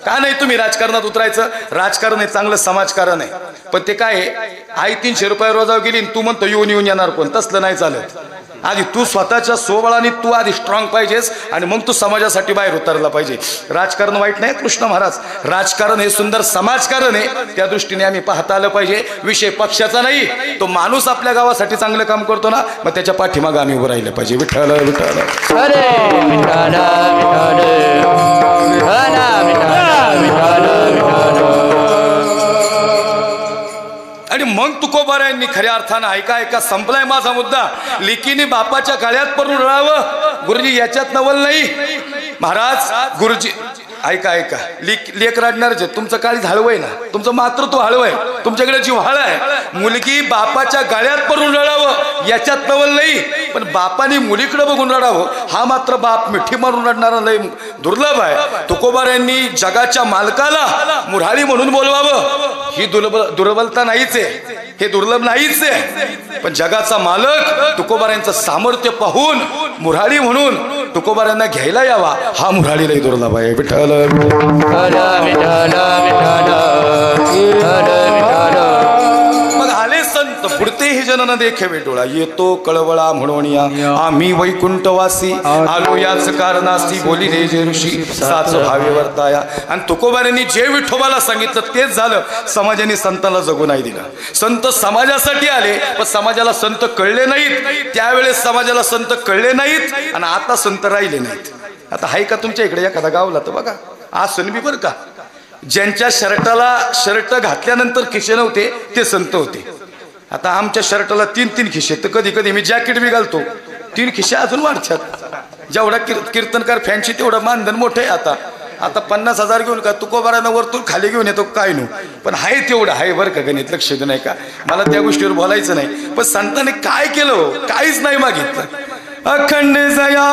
का नाही तुम्ही राजकारणात उतरायचं? राजकारण आहे चांगलं, समाजकारण आहे. पण ते काय आहे, आई 300 रुपये रोजावर गेली तू म्हणतो येऊन येऊन येणार कोण, तसलं नाही चालत. आधी तू स्वतःच्या स्वबळाने तू आधी स्ट्रॉंग पाहिजेस आणि मग तू समाजासाठी बाहेर उतरला पाहिजे. राजकारण वाईट नाही कृष्ण महाराज, राजकारण हे सुंदर समाजकारण आहे. त्या दृष्टीने आम्ही पाहता आलं पाहिजे. विषय पक्षाचा नाही, तो माणूस आपल्या गावासाठी चांगलं काम करतो ना, मग त्याच्या पाठीमागे आम्ही उभं राहिलं पाहिजे. विठ्ठल विठ्ठल हरे विठ्ठल आणि मग तुकोबारायांनी खऱ्या अर्थानं ऐका ऐका संपलाय माझा मुद्दा. लेकीने बापाच्या काळ्यात पडून रडावं. गुरुजी याच्यात नवल नाही महाराज. गुरुजी ऐका ऐका, लेक रडणारच. तुमचं काळीज हळवय ना, तुमचं मातृत्व हळवय, तुमच्याकडे जीव हळ आहे. मुलगी बापाच्या गाळ्यात पडून रडावं याच्यात नवल नाही, पण बापाने मुलीकडे बघून रडावं हा मात्र बाप मिठी मारून रडणारा लय दुर्लभ आहे. तुकोबारायांनी जगाच्या मालकाला मुरारी म्हणून बोलवावं ही दुर्बलता नाहीच आहे, हे दुर्लभ नाहीच आहे. पण जगाचा मालक तुकोबारायांचं सामर्थ्य पाहून मुरारी म्हणून तुकोबारायांना घ्यायला यावा हा मुरारी लय दुर्लभ आहे. विठ्ठल मग आले संत पुढते हे जनन देखे वेडोळा, येतो कळवळा म्हणून या आम्ही वैकुंठवासी आलो याच कारणासी, बोली रे जे ऋषी साच भावे वर्ताया. आणि तुकोबारांनी जे विठोबाला सांगितलं तेच झालं. समाजाने संतांना जगू नाही दिलं. संत समाजासाठी आले पण समाजाला संत कळले नाहीत. त्यावेळेस समाजाला संत कळले नाहीत आणि आता संत राहिले नाहीत. आता आहे का तुमच्या इकडे एखादा गावला तर बघा आज सणबी बरं का, ज्यांच्या शर्टाला शर्ट घातल्यानंतर खिशे नव्हते ते संत होते. आता आमच्या शर्टाला 3-3 खिशे, तर कधी कधी मी जॅकेट बी घालतो 3 खिशे अजून वाढतात. जेवढा कीर्तनकार फॅन्सी तेवढं मानधन मोठं आहे. आता 50,000 घेऊन का तुकोबारानं वरतून खाली घेऊन येतो काय नु, पण आहे तेवढं आहे बरं का. गणित लक्ष देऊ नाही का, मला त्या गोष्टीवर बोलायचं नाही. पण संतांनी काय केलं, काहीच नाही मागितलं. अखंड जया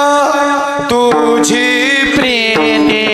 तुझी प्रेमी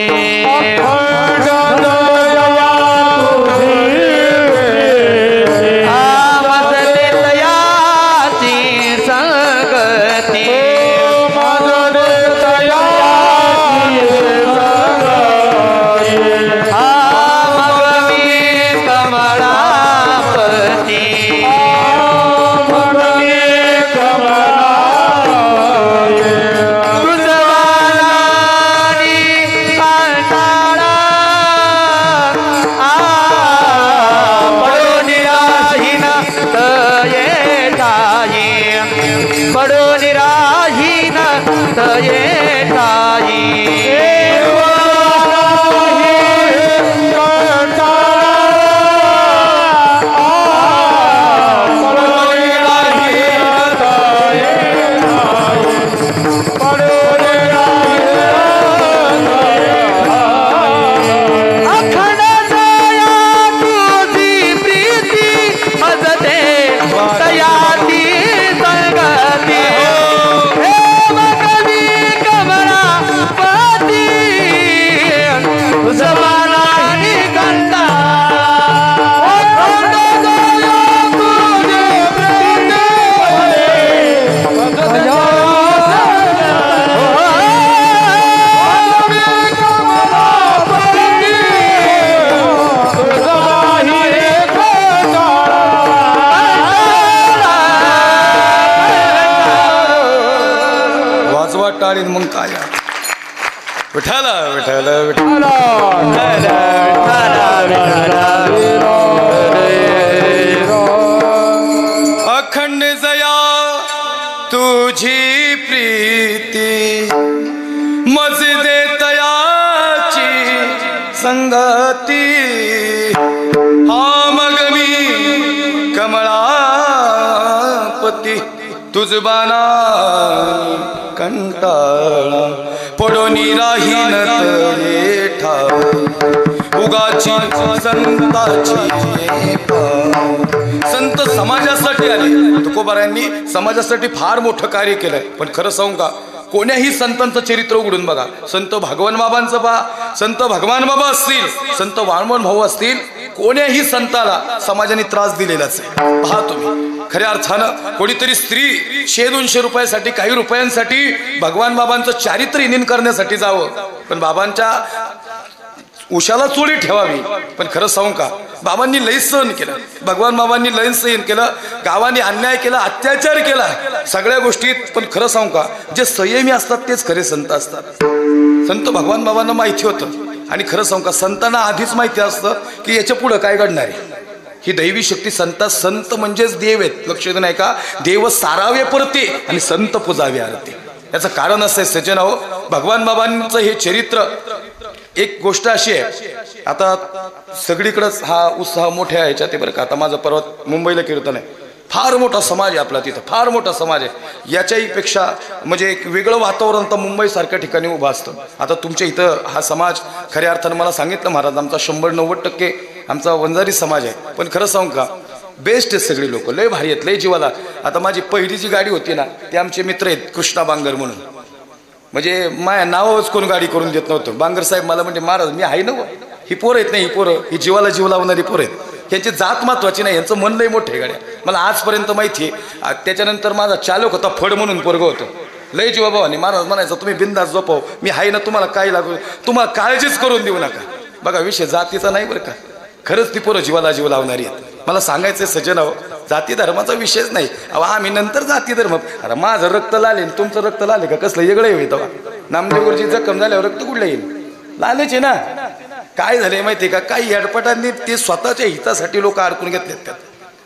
मग काय विठ्ठल विठ्ठल विठ्ठल अखंड तुझी प्रीती मज दे तयाची संगती हा मग मी कमळापती तुझ बाना कंटाळा पडून राहीन तळे ठाव उगाची संताची संत समाजासाठी आले. तुकोबारायांनी समाजासाठी फार मोठं कार्य केलंय. पण खरं सांगू का, कोण्याही संतांचं चरित्र उघडून बघा. संत भगवान बाबांचं पहा, संत भगवान बाबा असतील, संत वामन भाऊ असतील, कोण्याही संताला समाजाने त्रास दिलेलाच आहे. पहा तुम्ही, खऱ्या अर्थानं कोणीतरी स्त्री 100-200 रुपयासाठी, काही रुपयांसाठी भगवान बाबांचं चारित्र्य हिनीन करण्यासाठी जावं, पण बाबांच्या उशाला चोळी ठेवावी. पण खरं सांगू का, बाबांनी लय सहन केलं, भगवान बाबांनी लय सहन केलं, गावाने अन्याय केला, अत्याचार केला, सगळ्या गोष्टीत. पण खरं सांगू का, जे संयमी असतात तेच खरे संत असतात. संत भगवान बाबांना माहिती होतं. आणि खरं सांगू का, संतांना आधीच माहिती असतं की याच्या पुढं काय घडणार आहे. ही दैवी शक्ती संत म्हणजेच देव आहेत. लक्ष देणं आहे का, देव सारावे परते आणि संत पुजावे आरते. याचं कारण असं आहे सज्जनाहो, भगवान बाबांचं हे चरित्र. एक गोष्ट अशी आहे, आता सगळीकडंच हा उत्साह मोठ्या ह्याच्यात आहे बरं का. आता माझं परवा मुंबईला कीर्तन आहे, फार मोठा समाज आहे आपला तिथं, फार मोठा समाज आहे. याच्याही पेक्षा म्हणजे एक वेगळं वातावरण तर मुंबईसारख्या ठिकाणी उभं असतं. आता तुमच्या इथं हा समाज खऱ्या अर्थानं मला सांगितलं महाराज, आमचा 100-90% आमचा वंजारी समाज आहे. पण खरं सांगू का, बेस्ट आहेत सगळी लोक, लय भारी आहेत, लय जीवाला. आता माझी पहिली जी गाडी होती ना, ते आमचे मित्र आहेत कृष्णा बांगर म्हणून. म्हणजे माझ्या नावावरच कोण गाडी करून देत नव्हतं. बांगर साहेब मला म्हणजे महाराज मी आहे ना, ही पोरं आहेत नाही, ही पोरं ही जीवाला जीव लावणारी पोरं आहेत. यांची जात महत्वाची नाही, यांचं मन लय मोठे गाड्या मला आजपर्यंत माहिती आहे. त्याच्यानंतर माझा चालक होता फड म्हणून पोरगं होतं, लय जीवा भावानी. महाराज म्हणायचं तुम्ही बिंदास झोपाव, मी आहे ना, तुम्हाला काय लागू, तुम्हाला काळजीच करून देऊ नका. बघा, विषय जातीचा नाही बरं का, खरंच ती पोरं जीवाला जीव लावणारी आहेत. मला सांगायचं सज्जनाहो, जाती धर्माचा विषयच नाही. अहो आम्ही नंतर जाती धर्म, अरे माझं रक्त लाले तुमचं रक्त लाले का, कसलं वेगळं येईल तेव्हा. नामदेवची जखम झाल्यावर रक्त कुठलं येईल, लालेच आहे ना. काय झालंय माहितीये का, काही हेडपटांनी ते स्वतःच्या हितासाठी लोक अडकून घेतलेत त्यात.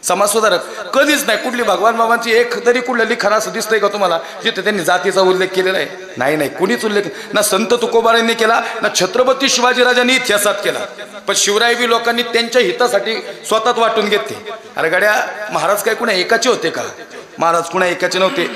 समाजसुधारक कधीच नाही. कुठली भगवान बाबांची एक तरी कुठल्या लिखाण असं दिसतंय का तुम्हाला जिथे त्यांनी जातीचा उल्लेख केलेला आहे? नाही, कुणीच उल्लेख ना संत तुकोबारांनी केला, ना छत्रपती शिवाजीराजांनी इतिहासात केला. पण शिवरायबी लोकांनी त्यांच्या हितासाठी स्वतःच वाटून घेतले. अरे गड्या, महाराज काय कुणा एकाचे होते का? महाराज कुणा एकाचे नव्हते.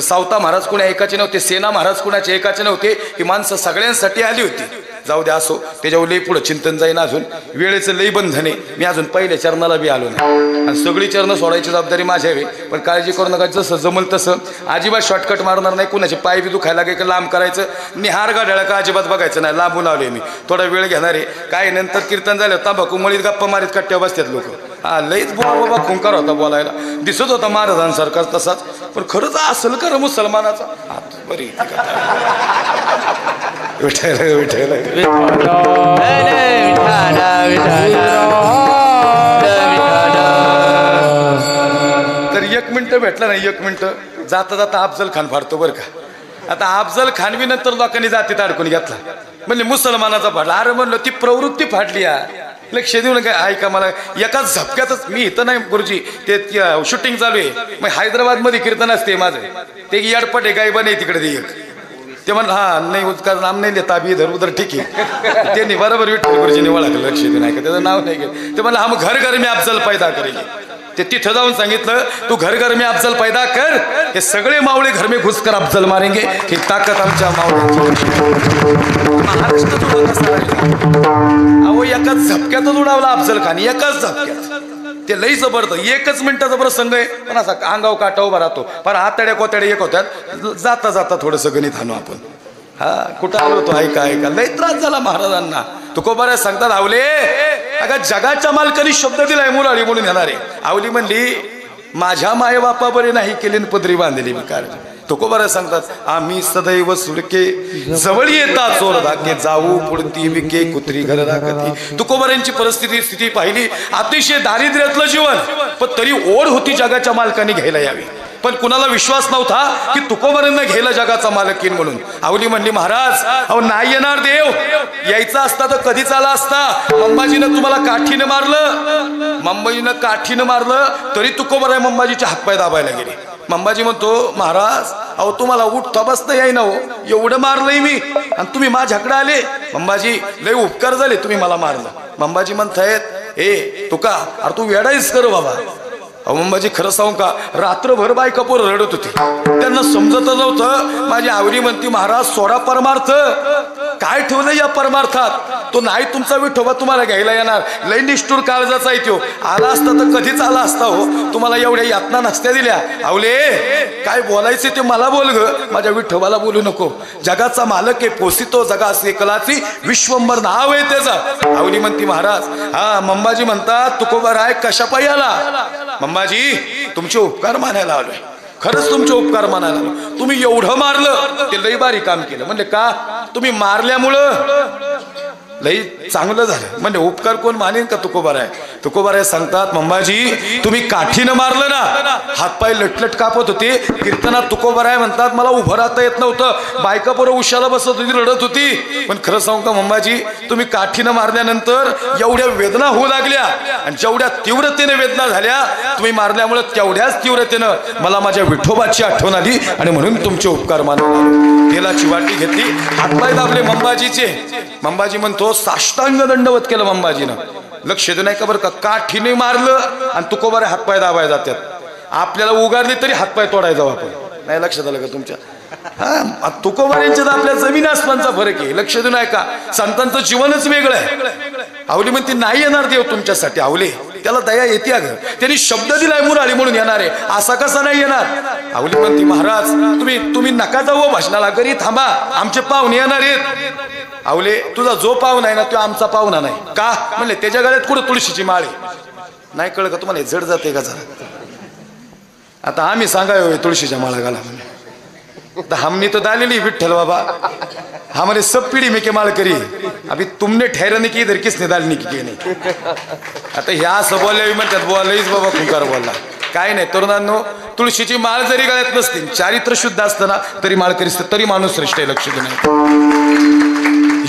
सावता महाराज कुणा एकाचे नव्हते. सेना महाराज कुणाचे एकाचे नव्हते. ही माणसं सगळ्यांसाठी आली होती. जाऊ द्या, असो, त्याच्यावर लई पुढं चिंतन जाईन. अजून वेळेचं लई बंधन आहे. मी अजून पहिल्या चरणाला बी आलो नाही आणि सगळी चरणं सोडायची जबाबदारी माझ्या हवी. पण काळजी करू नका, जसं जमल तसं. अजिबात शॉर्टकट मारणार नाही. कुणाचे पाय बी दुखायला लागेल का लांब करायचं, निहार गाड्याला का अजिबात बघायचं नाही. लांबून आलोय मी, थोडा वेळ घेणार आहे. काय नंतर कीर्तन झालं तांबाखू मळीत गप्पा मारीत कट्ट्यावर बसतात लोक. हा, लईच बाबा खुंकार होता बोलायला, दिसत होता महाराजांसारखाच तसाच. पण खरंच असेल का मुसलमानाचा बरी विठायला तर 1 मिनिट भेटलं नाही. 1 मिनिट जाता जाता अफजल खान फाडतो बरं का. आता अफजल खान बी नंतर लोकांनी जातीत अडकून घेतला, म्हणजे मुसलमानाचा फाडला. अरे म्हणलं ती प्रवृत्ती फाडली या, लक्ष देऊ नका. ऐका, मला एकाच झपक्यातच, मी इथं नाही गुरुजी, ते शूटिंग चालू आहे, मग हैदराबाद मध्ये कीर्तन असते माझं, ते येडपट आहे गायबा नाही तिकडे ते एक. ते म्हणलं हा नाही उसका नाम नाही लेता अभी इधर उधर ठीक आहे. त्यांनी बरोबर विठ्ठल गुरुजीने ओळखलं, लक्ष देऊ नाही का, त्याचं नाव नाही घेत. ते म्हणलं हम घर घर मी अफजल पैदा करेल. ते तिथं जाऊन सांगितलं तू घर घर में अफजल पैदा कर, हे सगळे मावळे घर में घुसकर अफजल मारेंगे. ही ताकद आमच्या मावळ्यांची. महाराष्ट्रात अहो एकाच झपक्यातच उडावला अफजल खान, एकाच झपक्यात. ते लई जबरदस्त. 1 मिनिटाचा प्रसंग आहे, पण असा अंगाव काटा उभा राहतो. पण आतड्या कोतड्या एक होत्यात. जाता जाता थोडंसं गणित आणू आपण. हा, कुठं आलो होतो, ऐका लई त्रास झाला महाराजांना. तुकोबारा सांगतात, आवले अगं जगाच्या मालकाने शब्द दिलाय मुलाळी म्हणून येणारे. आवली म्हणली माझ्या माय बापा बरे नाही केली पदरी बांधली मी काय. तुकोबारा सांगतात, आम्ही सदैव सुडके जवळ येता चोर धाके, जाऊ पुढती विके कुत्री घर राखती. तुकोबारांची परिस्थिती स्थिती पाहिली, अतिशय दारिद्र्यातलं जीवन, पण तरी ओढ होती जगाच्या मालकाने घ्यायला यावी. पण कुणाला विश्वास नव्हता की तुकोबारांना घ्यायला जगाचा मालक येईल म्हणून. आवली म्हणली महाराज अहो नाही येणार देव, यायचा असता तर कधीच आला असता. मंबाजीनं तुम्हाला काठीनं मारलं, मंबाजीनं काठीनं मारलं तरी तुकोबाराय मंबाजीचे हातपाय दाबायला गेले. मंबाजी म्हणतो महाराज अहो तुम्हाला उठता बसता येईना हो, एवढं मारलंय मी आणि तुम्ही माझ्याकडे आले. मंबाजी लय उपकार झाले तुम्ही मला मारलं. मंबाजी म्हणतायत ए तुका अरे तू वेडाईस कर बाबा. अहो मंबाजी खरं सांगू का रात्रभर बायका पोरं रडत होती, त्यांना समजतच नव्हतं. माझी आवडी म्हणती महाराज सोडा परमार्थ, काय ठेवलं या परमार्थात, तो नाही तुमचा विठोबा तुम्हाला घ्यायला येणार. लय निष्ठूर काळजाचा आहे तो, आला असता तर कधीच आला असता हो, तुम्हाला एवढ्या यातना नसत्या दिल्या. आवले काय बोलायचे ते मला बोल ग, माझ्या विठोबाला बोलू नको. जगाचा मालक आहे, पोसितो जगास एकलाची, विश्वंभर नाव आहे त्याचा. आवली म्हणती महाराज हा. मंबाजी म्हणतात तुकोबा राय कशा पायी आला. मंबाजी तुमचे उपकार मानायला आलोय, खरंच तुमचे उपकार मानायला आलो. तुम्ही एवढं मारलं ते लई भारी काम केलं. म्हणजे का तुम्ही मारल्यामुळं लई चांगलं झालं. म्हणजे उपकार कोण मानेन का तुकोबाराय. तुकोबाराय सांगतात मंबाजी तुम्ही काठीनं मारलं ना, हातपाय लटलट कापत होते. कीर्तनात तुकोबाराय म्हणतात मला उभं राहता येत नव्हतं, बायका पोरं उशाला बसत होती, रडत होती. पण खरं सांगू का मंबाजी तुम्ही काठीनं मारल्यानंतर एवढ्या वेदना होऊ लागल्या, आणि जेवढ्या तीव्रतेने वेदना झाल्या तुम्ही मारल्यामुळे तेवढ्याच तीव्रतेनं मला माझ्या विठोबाची आठवण आली, आणि म्हणून तुमचे उपकार मानून तेलाची वाटी घेतली, हातपाय दाबले मंबाजीचे. मंबाजी म्हणतो साष्टांग दंडवत केलं मंबाजीनं. लक्ष देऊ नाही का बरं का, काठीने मारलं आणि तुकोबारे हातपाय दाबाय जातात. आपल्याला उगारले तरी हातपाय तोडाय जाऊ आपण, नाही लक्षात आलं का तुमच्या. हा तुकोबाऱ्यांच्यात आपल्या जमीन आसमानचा फरक आहे. लक्ष देऊ नाही का, संतांचं जीवनच वेगळं आहे. आवली म्हणते नाही येणार देव तुमच्यासाठी. आवले त्याला दया येते अगं, त्यांनी शब्द दिलाय मुरारी म्हणून येणार आहे, असा कसा नाही येणार. आवली म्हणते महाराज तुम्ही नका जाऊ भाषणाला, घरी थांबा, आमचे पाहुणे येणार आहेत. आवले तुझा जो पाहुणा आहे ना तो आमचा पाहुणा नाही का. म्हणले त्याच्या गळ्यात कुठं तुळशीची माळ आहे, नाही कळलं का तुम्हाला, जड जाते का जरा. आता आम्ही सांगाय तुळशीच्या माळा घाला म्हणजे, हमने तो डालेली विठ्ठल बाबा, हमारे सब पीढ़ी में के माल करी, अभी तुमने ठहरने की इधर किसने डालने की नाही. आता ह्या असं बोलल्या म्हणतात बोललीच बाबा खुंकार बोलला. काय नाही तरुणांनो, तुळशीची माळ जरी गळ्यात नसतील, चारित्र शुद्ध असताना तरी माळ करीत तरी माणूस श्रेष्ठ आहे. लक्ष देणे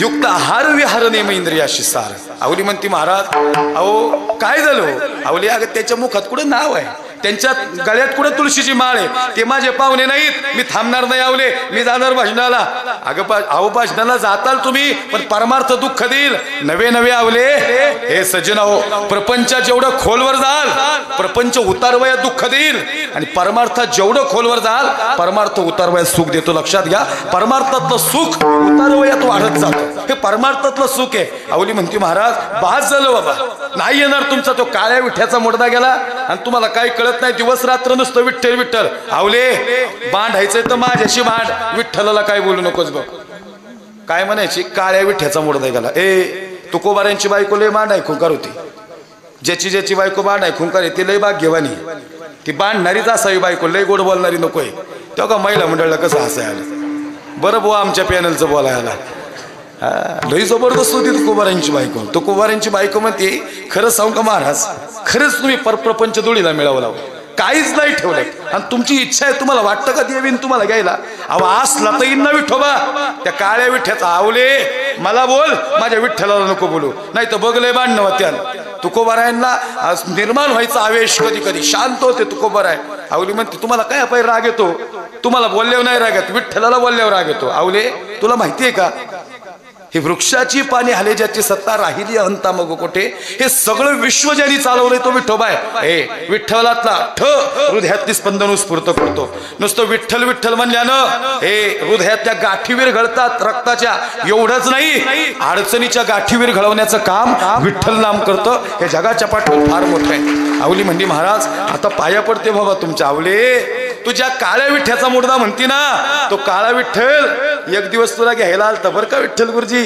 युक्त आहार विहार नेम इंद्रियाशी सार. आवली म्हणती महाराज अहो काय झालं. आवली अगं त्याच्या मुखात कुठं नाव आहे, त्यांच्या गळ्यात कुठं तुळशीची माळ आहे, ते माझे पाहुणे नाहीत, मी थांबणार नाही. आवले मी जाणार भाषणाला. अगं अहो भाषणाला जाताल तुम्ही, पण परमार्थ दुःख देईल. नवे नवे आवले हे सज्जन हो, प्रपंचात जेवढं खोलवर जाल प्रपंच उतारवयात दुःख देईल, आणि परमार्थात जेवढं खोलवर जाल परमार्थ उतारवयात सुख देतो. लक्षात घ्या, परमार्थातलं सुख उतारवयात वाढत जातं, हे परमार्थातलं सुख आहे. आवली म्हणते महाराज बास झालं बाबा, नाही येणार तुमचा तो काळ्या विठ्याचा मुडदा गेला, आणि तुम्हाला काय कळत नाही, दिवस रात्र नुसतं विठ्ठल विठ्ठल. आवले बांधायचंय तर माझ्याशी भांड, विठ्ठलाला काय बोलू नकोस बघ. काय म्हणायची, काळ्या विठ्याचा मुडदा गेला. तुकोबाऱ्यांची बायको लय बांध आहे खुंकार होती, ज्याची बायको बांध आहे खुंकार आहे ती लय भाग्यवानी, ती बांधणारीच असावी बायको, लय गोड बोलणारी नकोय. तेव्हा का महिला मंडळाला कसं हसायला बरं बुवा, आमच्या पॅनलचं बोलायला लई जबरदस्त होती तुकोबाऱ्यांची बायको. तुकोबाऱ्यांची बायको म्हणते खरं सांगू का महाराज, खरंच तुम्ही परप्रपंच जोडीला मिळवला, काहीच नाही ठेवलं, आणि तुमची इच्छा आहे, तुम्हाला वाटतं का देवीन तुम्हाला घ्यायला. अहो असला तर येईन ना विठोबा त्या काळ्या विठ्याचा. आवले मला बोल, माझ्या विठ्ठलाला नको बोलू, नाही तर बघलंय बांधणं त्यान. तुकोबारायांना निर्माण व्हायचा आवेश कधी कधी, शांत होते तुकोबाराय. आवली म्हणते तुम्हाला काय पाहिजे राग येतो, तुम्हाला बोलल्यावर नाही राग येतो, विठ्ठलाला बोलल्यावर राग येतो. आवले तुला माहितीये का, ही वृक्षाची पाणी हाले ज्याची सत्ता राहिली अंता मग कोठे, हे सगळं विश्व ज्यांनी चालवलंय तो विठोबा आहे. विठ्ठलातला ठ हृदयातली स्पंदन स्फूर्त करतो. नुसतं विठ्ठल विठ्ठल म्हणल्यानं हे हृदयातल्या गाठीवीर घडतात रक्ताच्या. एवढंच नाही, अडचणीच्या गाठीवीर घडवण्याचं काम विठ्ठल नाम करतं. हे जगाच्या पाठीवर फार मोठं आहे. आवली म्हणली महाराज आता पाया पडते बाबा तुमच्या. आवले तुझ्या काळ्या विठ्याचा मुडदा म्हणती ना, तो काळा विठ्ठल एक दिवस तुला घ्यायला आलता बरं का विठ्ठल गुरुजी,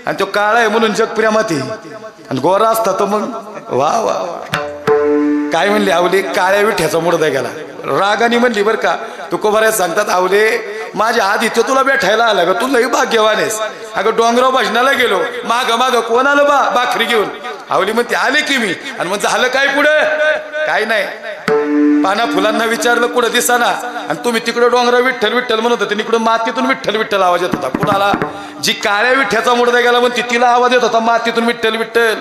आणि तो काळा आहे म्हणून जग प्रेमाती, आणि गोरा असता तो मग वा वा वा. काय म्हणले आवले, काळ्या विठ्याचा मुडदा गेला. रागाने म्हणली बरं का. तुकोबाऱ्या सांगतात आवले माझ्या आधी तो तुला भेटायला आला ग, तू लई भाग्यवान आहेस. अगं डोंगराव भजनाला गेलो, माग माग कोण आलं भाकरी घेऊन. आवली म्हणते आले की मी, आणि मग झालं काय पुढे, काय नाही, पाना फुलांना विचारलं कुठं दिसाना, आणि तुम्ही तिकडे डोंगरा विठ्ठल विठ्ठल म्हणत होते, इकडून मातीतून विठ्ठल विठ्ठल आवाज येत होता. कुणाला, जी काळ्या विठ्याचा मुडदा गेला म्हणते तिला आवाज येत होता मातीतून विठ्ठल विठ्ठल.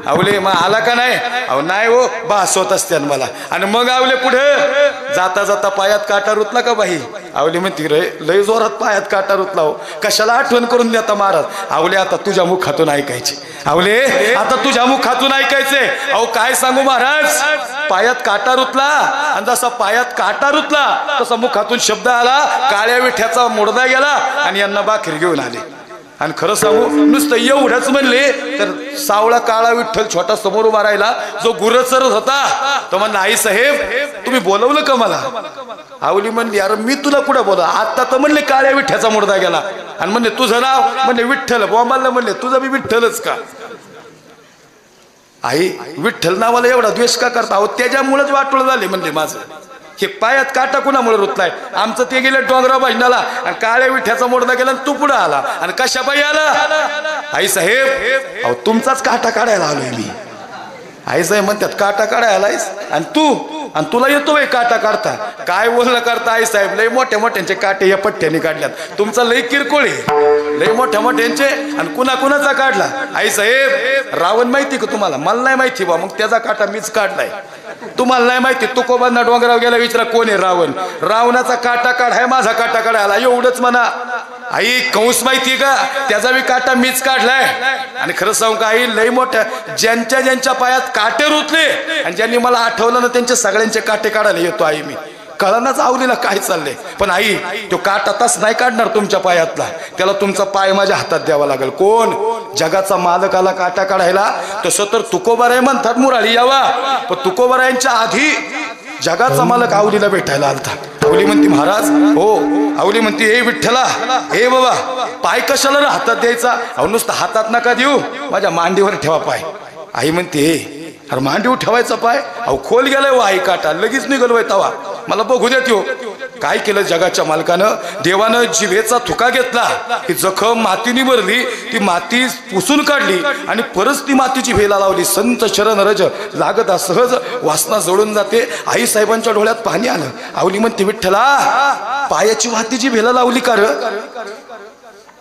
आवले मग आला का नाही, अहो नाही हो बास होत असते मला. आणि मग आवले पुढे जाता जाता पायात काटा रुतला का बाई? आवली म्हणती रे लय जोरात पायात काटा रुतला हो. कशाला आठवण करून देता महाराज? आवले आता तुझ्या मुखातून ऐकायचे. आवले आता तुझ्या मुखातून ऐकायचे. अहो काय सांगू महाराज, पायात काटा रुतला आणि जसा पायात काटा रुतला तसा मुखातून शब्द आला, काळ्या विठ्याचा मुडदा गेला आणि यांना बाखेर घेऊन आले. आणि खरं सांगू नुसतं एवढंच म्हणले तर सावळा काळा विठ्ठल छोटा समोर उभा राहिला, जो गुरचरत होता तो म्हणला आई साहेब तुम्ही बोलवलं का मला? आवली म्हणली अरे मी तुला कुठं बोला, आता तर म्हणले काळ्या विठ्याचा मुडदा गेला आणि म्हणले तुझं नाव? म्हणले विठ्ठल. बोंबाला म्हणले तुझं बी विठ्ठलच का? आई विठ्ठल नावाला एवढा द्वेष का करता? अहो त्याच्यामुळेच वाटोळ झाले म्हणले माझं. हे पायात काटा कुणामुळे रुतलाय? आमचं ते गेले डोंगराव भजनाला आणि काळ्या विठ्याचा मोडदा गेला आणि तू पुढे आला आणि कशा पायी आला? आई साहेब अहो तुमचाच काटा काढायला आलोय मी. आई साहेब म्हणतात काटा काढायला आलायस आणि तुला येतो बाई काटा काढता? काय बोलणं करता आई साहेब, लय मोठ्या मोठ्यांचे काटे या पट्ट्याने काढल्यात. तुमचा लय किरकोळ आहे, लय मोठ्या मोठ्यांचे. आणि कुणाचा काढला? आई साहेब रावण माहिती का तुम्हाला? मला नाही माहिती बा. मग त्याचा काटा मीच काढलाय. तुम्हाला नाही माहिती? तुकोबांना डोंगराव गेला विचारा कोण आहे रावण. रावणाचा काटा काढाय माझा काटा काढायला एवढंच म्हणा. आई कंस माहितीये का? त्याचा बी काटा मीच काढलाय. आणि खरं सांगू का आई, लय मोठ्या ज्यांच्या पायात काटे रुतले आणि ज्यांनी मला आठवलं ना त्यांचे सगळ्यांचे काटे काढायला येतो आई मी. कळनाच आवलीला काय चाललंय. पण आई तो काटा तास नाही काढणार तुमच्या पायातला, त्याला तुमचा पाय माझ्या हातात द्यावा लागेल. कोण? जगाचा मालक आला काटा काढायला. तसं तर तुकोबाराय म्हणतात मुरारी यावा, पण तुकोबारायांच्या आधी जगाचा मालक आवलीला भेटायला आलता. आवली म्हणती महाराज हो. आवली म्हणती हे विठ्ठला हे बाबा पाय कशाला ना हातात द्यायचा? अहो नुसतं हातात नका देऊ, माझ्या मांडीवर ठेवा पाय. आई म्हणते अरे मांडीवर ठेवायचा पाय? अहो खोल गेलाय व आई काटा, लगेच निघलोय तवा. मला बघू देत हो. काय केलं जगाच्या मालकानं? देवानं जिभेचा थुका घेतला, की जखम मातीने भरली, ती माती पुसून काढली आणि परत ती मातीची भेला लावली. संत शरण रज लागता सहज वासना जळून जाते. आई साहेबांच्या डोळ्यात पाणी आलं. आवली म्हणते विठ्ठला पायाची मातीची भेला लावली का र?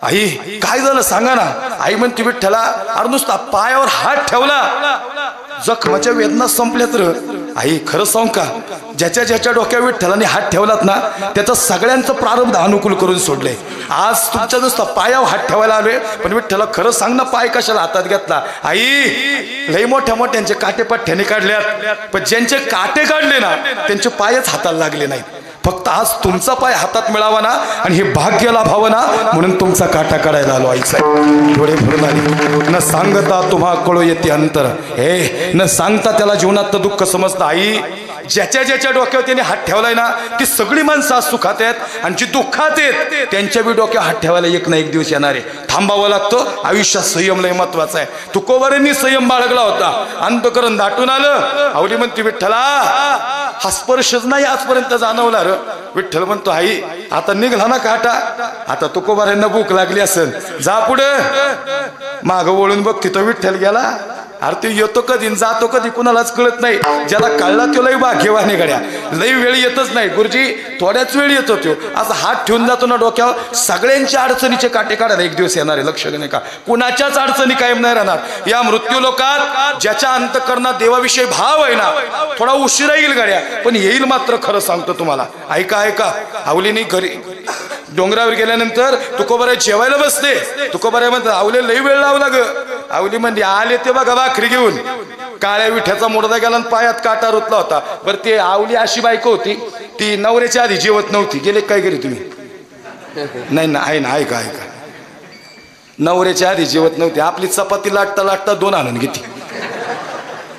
आई काय झालं सांगा ना? आई म्हणते विठ्ठला अरे नुसता पायावर हात ठेवला जखमाच्या वेदना संपल्या तर. आई खरं सांगू का, ज्याच्या डोक्यावर विठ्ठलाने हात ठेवलात ना त्याचं सगळ्यांचं प्रारब्ध अनुकूल करून सोडले. आज तुमच्या नुसता पायावर हात ठेवायला आलोय. पण विठ्ठला खरं सांग ना पाय कशाला हातात घेतला? आई लई मोठ्या मोठ्यांचे काटे पठ्ठ्याने काढल्यात, पण ज्यांचे काटे काढले ना त्यांचे पायच हाताला लागले नाहीत. फक्त आज तुमचा पाय हातात मिळावा ना आणि हे भाग्य लाभावं ना म्हणून तुमचा काटा काढायला आलो. आई साहेब डोळे भरून आले. न सांगता तुम्हा कळू येते अंतर, हे न सांगता त्याला जीवनात दुःख समजतं. आई ज्याच्या डोक्यावर त्याने हात ठेवलाय ना ती सगळी माणसं आज सुखात आहेत आणि जी दुःखात आहेत त्यांच्या बी डोक्यावर हात ठेवायला एक ना एक दिवस येणार आहे. थांबावं लागतं. आयुष्यात संयम लय महत्वाचा आहे. तुकोबारांनी संयम बाळगला होता. अंतकरण दाटून आलं. आवली म्हणते विठ्ठला हा स्पर्शच नाही आजपर्यंत जाणवला र. विठ्ठल म्हणतो आई आता निघला ना काटा, आता तुकोबारांना भूक लागली असेल, जा पुढे. माग वळून बघ तिथं विठ्ठल गेला. अरे ते येतो कधी जातो कधी कुणालाच कळत नाही. ज्याला कळला तो लई भाग्यवाने गड्या. लई वेळ येतच नाही गुरुजी, थोड्याच वेळ येतो तो. असा हात ठेवून जातो ना डोक्यावर, सगळ्यांच्या अडचणीचे काटे काढायला एक दिवस येणार आहे. लक्ष नाही का? कुणाच्याच अडचणी कायम नाही राहणार. या मृत्यू लोकात ज्याच्या अंतकरणात देवाविषयी भाव आहे ना थोडा उशिरा येईल गड्या, पण येईल मात्र. खरं सांगतो तुम्हाला. ऐका आवलीने घरी डोंगरावर गेल्यानंतर तुकोबाराय जेवायला बसते. तुकोबाराय म्हणतात आवले लई वेळ लावला ग. आवली म्हणजे आले ते बघा भाकरी घेऊन. काळ्या विठ्याचा मोडदा गेला आणि पायात काटा रुतला होता. बरं ते आवली अशी बायको होती ती नवऱ्याच्या आधी जेवत नव्हती. गेले काय घरी तुम्ही? नाही ना आहे ना. ऐका नवऱ्याच्या आधी जेवत नव्हती. आपली चपाती लाटता दोन आणून घेते.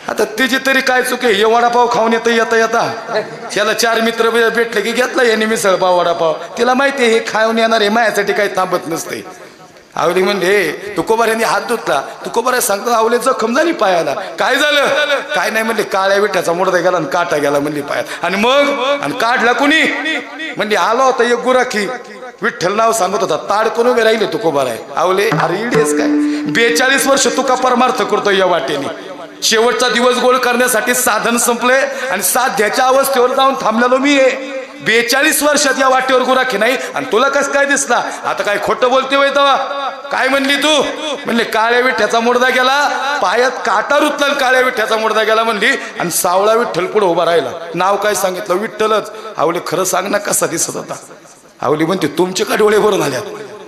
आता तिची तरी काय चुके? हे वडापाव खाऊन येता त्याला चार मित्र भेटले की घेतला यांनी मिसळ पाव वडापाव. तिला माहिती हे खाऊन येणार आहे माझ्यासाठी काही थांबत नसते. आवली म्हणले तुकोबारांनी हात धुतला. तुकोबारा सांगतात आवले जखम झाली पायाला. काय झालं? काय नाही म्हणले काळ्या विठ्याचा मुडदा गेला आणि काटा गेला म्हणली पायात. आणि मग आणि काढला कुणी? म्हणजे आला होता एक गुराखी, विठ्ठल नाव सांगत होता. ताडकून उभे राहिले तुकोबाराय. आवले अरे इडेस काय 42 वर्ष तुका परमार्थ करतो या वाटेने. शेवटचा दिवस गोळ करण्यासाठी साधन संपले आणि साध्याच्या अवस्थेवर जाऊन थांबलेलो मी आहे. 42 वर्षात या वाटेवर गुराखी नाही आणि तुला कस काय दिसला? आता काय खोटं बोलते वय तवा? काय म्हणली तू? म्हणले काळ्या विठ्याचा मुडदा गेला पायात काटा रुतला आणि काळ्या विठ्ठ्याचा मुडदा गेला म्हणली आणि सावळा विठ्ठल पुढे उभा राहिला. नाव काय सांगितलं? विठ्ठलच. आवले खरं सांग ना कसा दिसत होता? आवली म्हणते तुमचे का डोळे भरून आल्यात?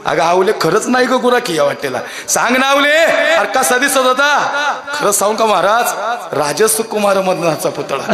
अगं आवले खरंच नाही ग गुराखी या वाटेला. सांग ना आवले अरे कसा दिसत होता? खरं सांगू का महाराज? राजसुकुमार मदनाचा पुतळा.